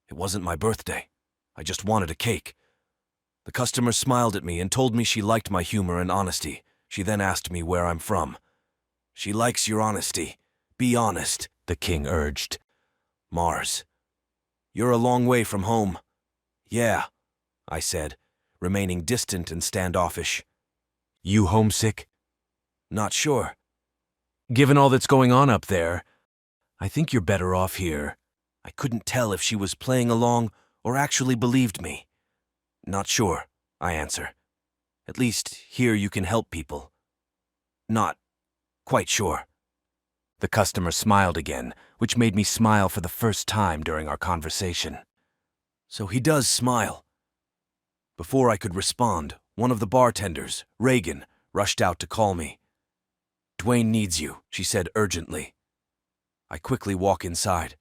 It wasn't my birthday. I just wanted a cake. The customer smiled at me and told me she liked my humor and honesty. She then asked me where I'm from. She likes your honesty. Be honest, the king urged. Mars. You're a long way from home. Yeah, I said, remaining distant and standoffish. You homesick? Not sure. Given all that's going on up there, I think you're better off here. I couldn't tell if she was playing along or actually believed me. Not sure, I answer. At least here you can help people. Not quite sure. The customer smiled again, which made me smile for the first time during our conversation. So he does smile. Before I could respond, one of the bartenders, Reagan, rushed out to call me. "Dwayne needs you," she said urgently. I quickly walk inside.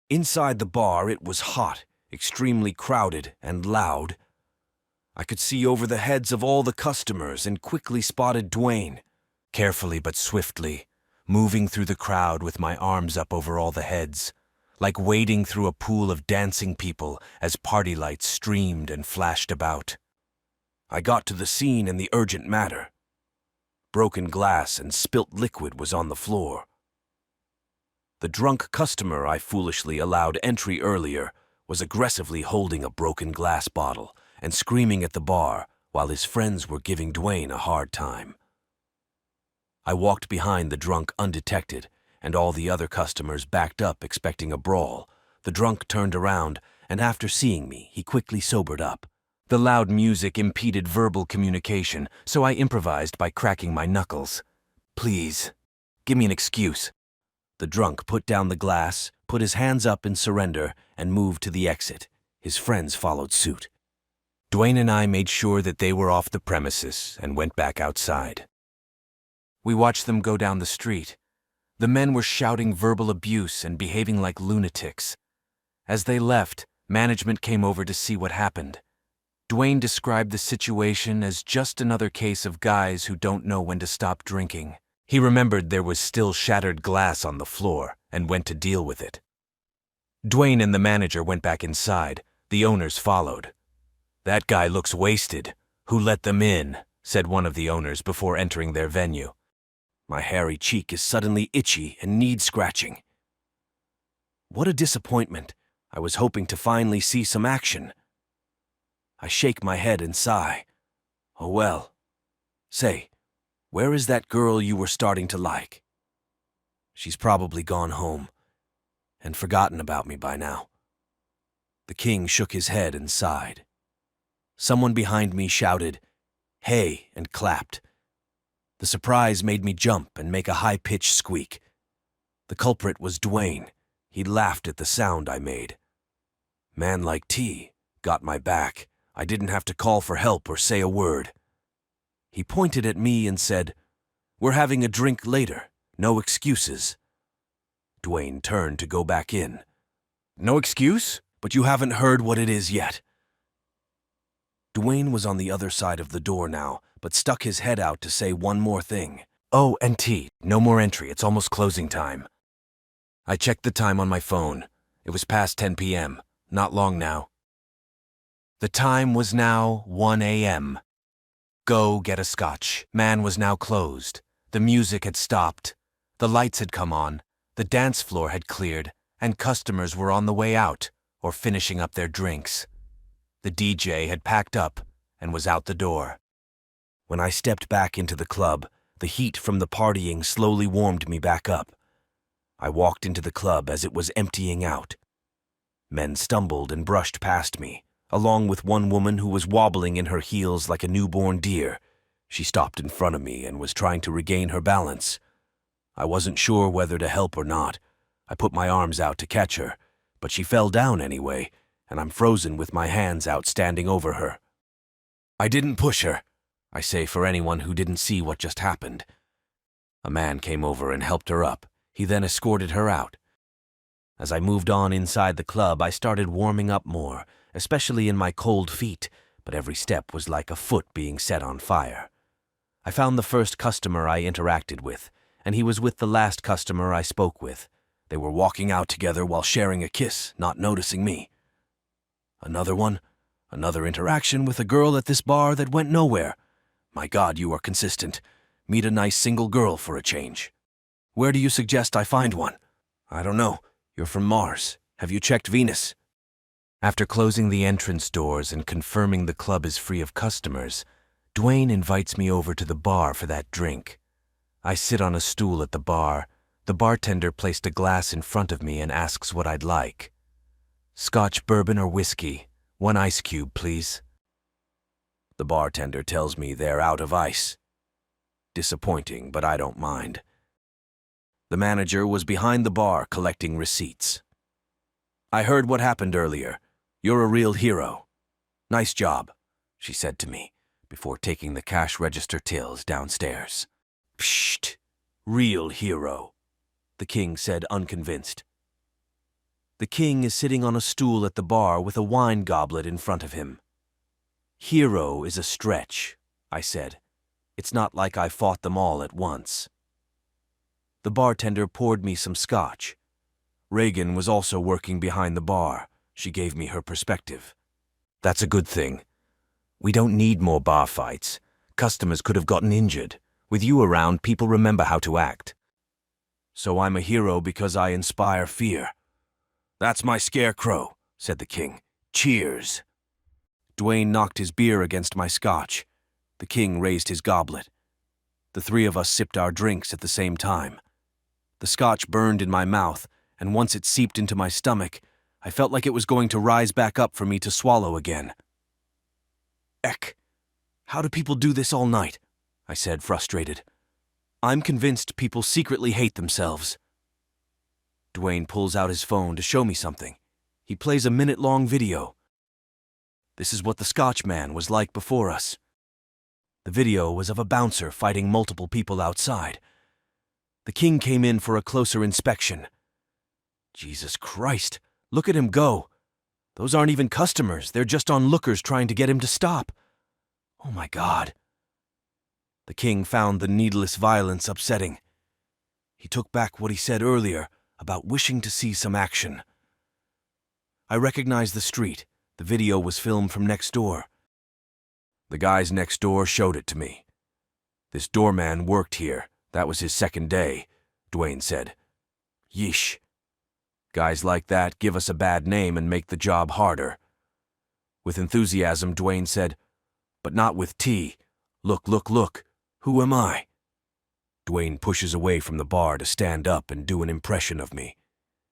Inside the bar, it was hot, extremely crowded, and loud. I could see over the heads of all the customers and quickly spotted Dwayne. Carefully but swiftly, moving through the crowd with my arms up over all the heads, like wading through a pool of dancing people as party lights streamed and flashed about. I got to the scene in the urgent matter. Broken glass and spilt liquid was on the floor. The drunk customer I foolishly allowed entry earlier was aggressively holding a broken glass bottle and screaming at the bar while his friends were giving Dwayne a hard time. I walked behind the drunk undetected, and all the other customers backed up expecting a brawl. The drunk turned around, and after seeing me, he quickly sobered up. The loud music impeded verbal communication, so I improvised by cracking my knuckles. "Please, give me an excuse." The drunk put down the glass, put his hands up in surrender, and moved to the exit. His friends followed suit. Dwayne and I made sure that they were off the premises and went back outside. We watched them go down the street. The men were shouting verbal abuse and behaving like lunatics. As they left, management came over to see what happened. Dwayne described the situation as just another case of guys who don't know when to stop drinking. He remembered there was still shattered glass on the floor and went to deal with it. Dwayne and the manager went back inside. The owners followed. "That guy looks wasted. Who let them in?" said one of the owners before entering their venue. My hairy cheek is suddenly itchy and needs scratching. What a disappointment. I was hoping to finally see some action. I shake my head and sigh. Oh well. Say, where is that girl you were starting to like? She's probably gone home and forgotten about me by now. The king shook his head and sighed. Someone behind me shouted, "Hey," and clapped. The surprise made me jump and make a high-pitched squeak. The culprit was Dwayne. He laughed at the sound I made. Man like T got my back. I didn't have to call for help or say a word. He pointed at me and said, "We're having a drink later. No excuses." Dwayne turned to go back in. "No excuse? But you haven't heard what it is yet." Dwayne was on the other side of the door now, but stuck his head out to say one more thing. "Oh, and T, no more entry. It's almost closing time." I checked the time on my phone. It was past 10 p.m. Not long now. The time was now 1 a.m. Go get a scotch. Man was now closed. The music had stopped. The lights had come on. The dance floor had cleared, and customers were on the way out or finishing up their drinks. The DJ had packed up and was out the door. When I stepped back into the club, the heat from the partying slowly warmed me back up. I walked into the club as it was emptying out. Men stumbled and brushed past me, along with one woman who was wobbling in her heels like a newborn deer. She stopped in front of me and was trying to regain her balance. I wasn't sure whether to help or not. I put my arms out to catch her, but she fell down anyway, and I'm frozen with my hands out standing over her. I didn't push her, I say for anyone who didn't see what just happened. A man came over and helped her up. He then escorted her out. As I moved on inside the club, I started warming up more, especially in my cold feet, but every step was like a foot being set on fire. I found the first customer I interacted with, and he was with the last customer I spoke with. They were walking out together while sharing a kiss, not noticing me. Another one, another interaction with a girl at this bar that went nowhere. My God, you are consistent. Meet a nice single girl for a change. Where do you suggest I find one? I don't know. You're from Mars. Have you checked Venus? After closing the entrance doors and confirming the club is free of customers, Dwayne invites me over to the bar for that drink. I sit on a stool at the bar. The bartender placed a glass in front of me and asks what I'd like. Scotch, bourbon, or whiskey? 1 ice cube, please. The bartender tells me they're out of ice. Disappointing, but I don't mind. The manager was behind the bar collecting receipts. I heard what happened earlier. You're a real hero. Nice job, she said to me, before taking the cash register tills downstairs. Psht, real hero, the king said, unconvinced. The king is sitting on a stool at the bar with a wine goblet in front of him. Hero is a stretch, I said. It's not like I fought them all at once. The bartender poured me some scotch. Reagan was also working behind the bar. She gave me her perspective. That's a good thing. We don't need more bar fights. Customers could have gotten injured. With you around, people remember how to act. So I'm a hero because I inspire fear. That's my scarecrow, said the king. Cheers. Dwayne knocked his beer against my scotch. The king raised his goblet. The three of us sipped our drinks at the same time. The scotch burned in my mouth, and once it seeped into my stomach, I felt like it was going to rise back up for me to swallow again. Eck, how do people do this all night? I said, frustrated. I'm convinced people secretly hate themselves. Dwayne pulls out his phone to show me something. He plays a minute-long video. This is what the Scotch man was like before us. The video was of a bouncer fighting multiple people outside. The king came in for a closer inspection. Jesus Christ, look at him go. Those aren't even customers, they're just onlookers trying to get him to stop. Oh my God. The king found the needless violence upsetting. He took back what he said earlier about wishing to see some action. I recognized the street. The video was filmed from next door. The guys next door showed it to me. This doorman worked here. That was his second day, Dwayne said. Yeesh. Guys like that give us a bad name and make the job harder. With enthusiasm, Dwayne said, but not with T. Look, look, look. Who am I? Dwayne pushes away from the bar to stand up and do an impression of me.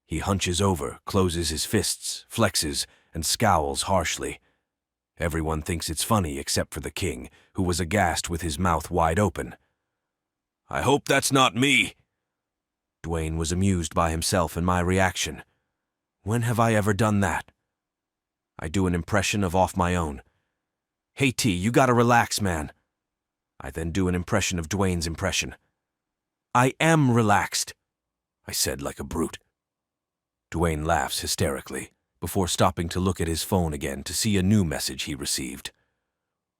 He hunches over, closes his fists, flexes, and scowls harshly. Everyone thinks it's funny except for the king, who was aghast with his mouth wide open. I hope that's not me. Dwayne was amused by himself and my reaction. When have I ever done that? I do an impression of off my own. Hey T, you gotta relax, man. I then do an impression of Dwayne's impression. I am relaxed, I said like a brute. Dwayne laughs hysterically, before stopping to look at his phone again to see a new message he received.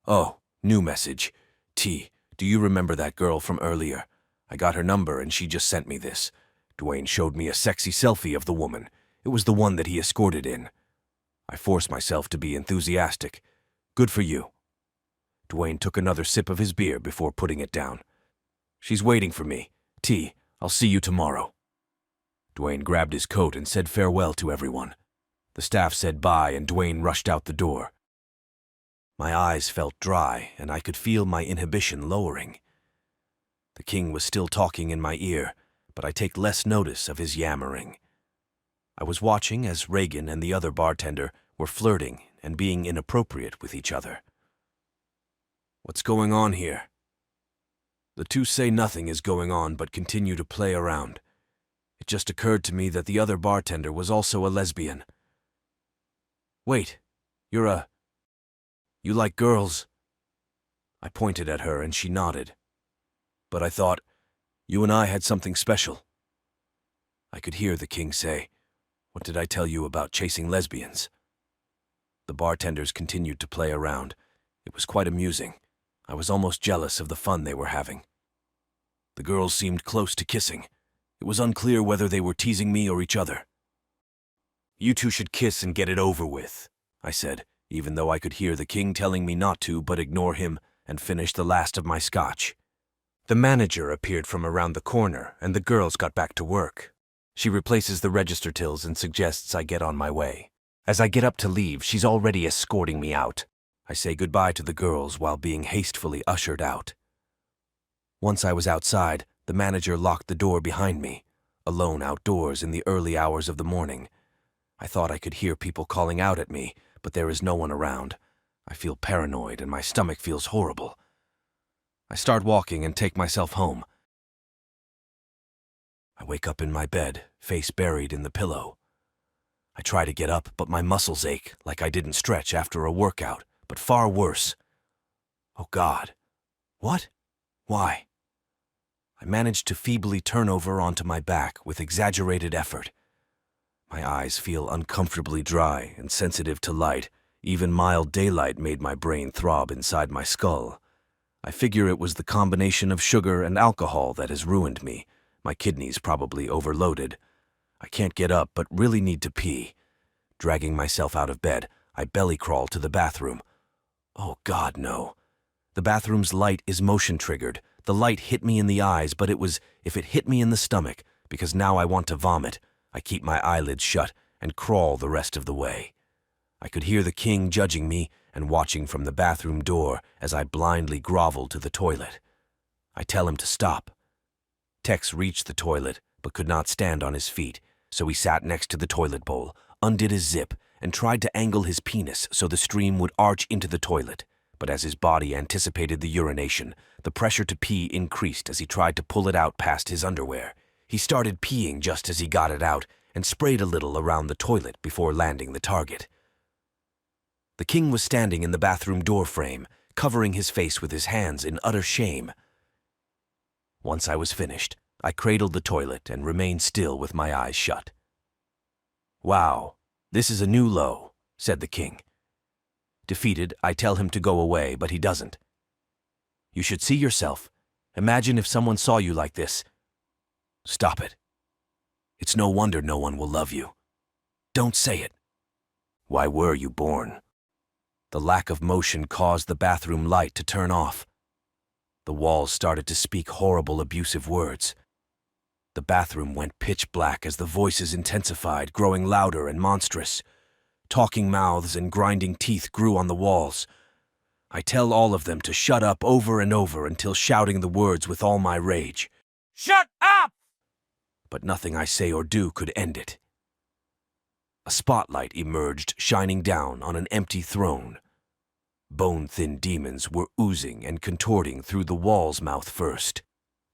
Oh, new message. T, do you remember that girl from earlier? I got her number and she just sent me this. Dwayne showed me a sexy selfie of the woman. It was the one that he escorted in. I forced myself to be enthusiastic. Good for you. Dwayne took another sip of his beer before putting it down. She's waiting for me. T, I'll see you tomorrow. Dwayne grabbed his coat and said farewell to everyone. The staff said bye and Dwayne rushed out the door. My eyes felt dry and I could feel my inhibition lowering. The king was still talking in my ear, but I take less notice of his yammering. I was watching as Reagan and the other bartender were flirting and being inappropriate with each other. What's going on here? The two say nothing is going on but continue to play around. It just occurred to me that the other bartender was also a lesbian. Wait, you like girls? I pointed at her and she nodded. But I thought, you and I had something special. I could hear the king say, what did I tell you about chasing lesbians? The bartenders continued to play around. It was quite amusing. I was almost jealous of the fun they were having. The girls seemed close to kissing. It was unclear whether they were teasing me or each other. You two should kiss and get it over with, I said, even though I could hear the king telling me not to but ignore him and finish the last of my scotch. The manager appeared from around the corner and the girls got back to work. She replaces the register tills and suggests I get on my way. As I get up to leave, she's already escorting me out. I say goodbye to the girls while being hastily ushered out. Once I was outside, the manager locked the door behind me. alone outdoors in the early hours of the morning. I thought I could hear people calling out at me, but there is no one around. I feel paranoid and my stomach feels horrible. I start walking and take myself home. I wake up in my bed, face buried in the pillow. I try to get up, but my muscles ache like I didn't stretch after a workout, but far worse. Oh God. What? Why? I manage to feebly turn over onto my back with exaggerated effort. My eyes feel uncomfortably dry and sensitive to light. Even mild daylight made my brain throb inside my skull. I figure it was the combination of sugar and alcohol that has ruined me. My kidneys probably overloaded. I can't get up but really need to pee. Dragging myself out of bed, I belly crawl to the bathroom. Oh God, no. The bathroom's light is motion triggered. The light hit me in the eyes, but it was if it hit me in the stomach, because now I want to vomit. I keep my eyelids shut and crawl the rest of the way. I could hear the king judging me and watching from the bathroom door as I blindly grovel to the toilet. I tell him to stop. Tex reached the toilet, but could not stand on his feet, so he sat next to the toilet bowl, undid his zip, and tried to angle his penis so the stream would arch into the toilet. But as his body anticipated the urination, the pressure to pee increased as he tried to pull it out past his underwear. He started peeing just as he got it out and sprayed a little around the toilet before landing the target. The king was standing in the bathroom door frame, covering his face with his hands in utter shame. Once I was finished, I cradled the toilet and remained still with my eyes shut. "Wow, this is a new low," said the king. Defeated, I tell him to go away, but he doesn't. "You should see yourself. Imagine if someone saw you like this." "Stop it. It's no wonder no one will love you. Don't say it." "Why were you born?" The lack of motion caused the bathroom light to turn off. The walls started to speak horrible, abusive words. The bathroom went pitch black as the voices intensified, growing louder and monstrous. Talking mouths and grinding teeth grew on the walls. I tell all of them to shut up over and over until shouting the words with all my rage. "Shut up!" But nothing I say or do could end it. A spotlight emerged, shining down on an empty throne. Bone-thin demons were oozing and contorting through the wall's mouth first.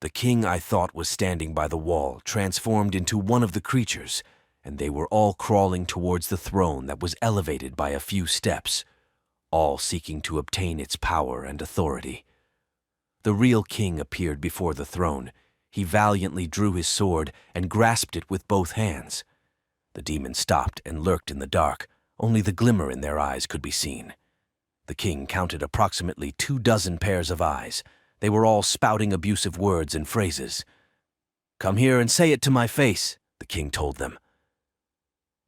The king I thought was standing by the wall transformed into one of the creatures, and they were all crawling towards the throne that was elevated by a few steps, all seeking to obtain its power and authority. The real king appeared before the throne. He valiantly drew his sword and grasped it with both hands. The demons stopped and lurked in the dark. Only the glimmer in their eyes could be seen. The king counted approximately 24 pairs of eyes. They were all spouting abusive words and phrases. "Come here and say it to my face," the king told them.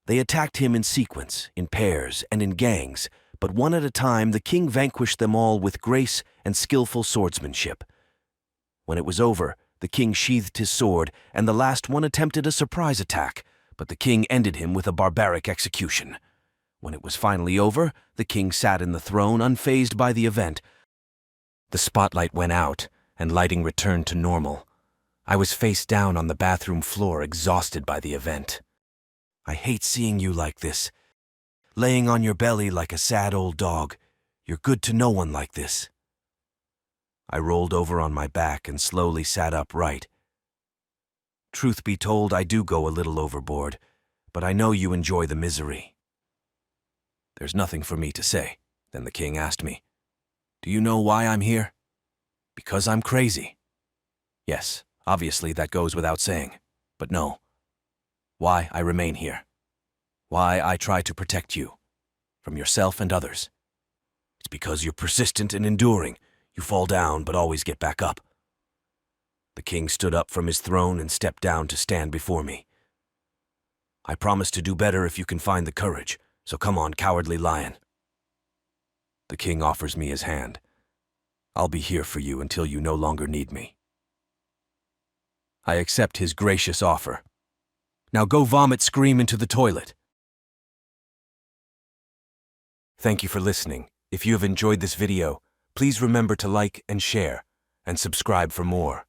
They attacked him in sequence, in pairs, and in gangs, but one at a time the king vanquished them all with grace and skillful swordsmanship. When it was over, the king sheathed his sword, and the last one attempted a surprise attack, but the king ended him with a barbaric execution. When it was finally over, the king sat in the throne unfazed by the event. The spotlight went out, and lighting returned to normal. I was face down on the bathroom floor, exhausted by the event. "I hate seeing you like this. Laying on your belly like a sad old dog. You're good to no one like this." I rolled over on my back and slowly sat upright. "Truth be told, I do go a little overboard, but I know you enjoy the misery." There's nothing for me to say. Then the king asked me, "Do you know why I'm here?" "Because I'm crazy." Yes, obviously that goes without saying, but no. Why I remain here. Why I try to protect you, from yourself and others. It's because you're persistent and enduring. You fall down but always get back up. The king stood up from his throne and stepped down to stand before me. "I promise to do better if you can find the courage, so come on, cowardly lion." The king offers me his hand. "I'll be here for you until you no longer need me." I accept his gracious offer. "Now go vomit scream into the toilet." Thank you for listening. If you have enjoyed this video, please remember to like and share, and subscribe for more.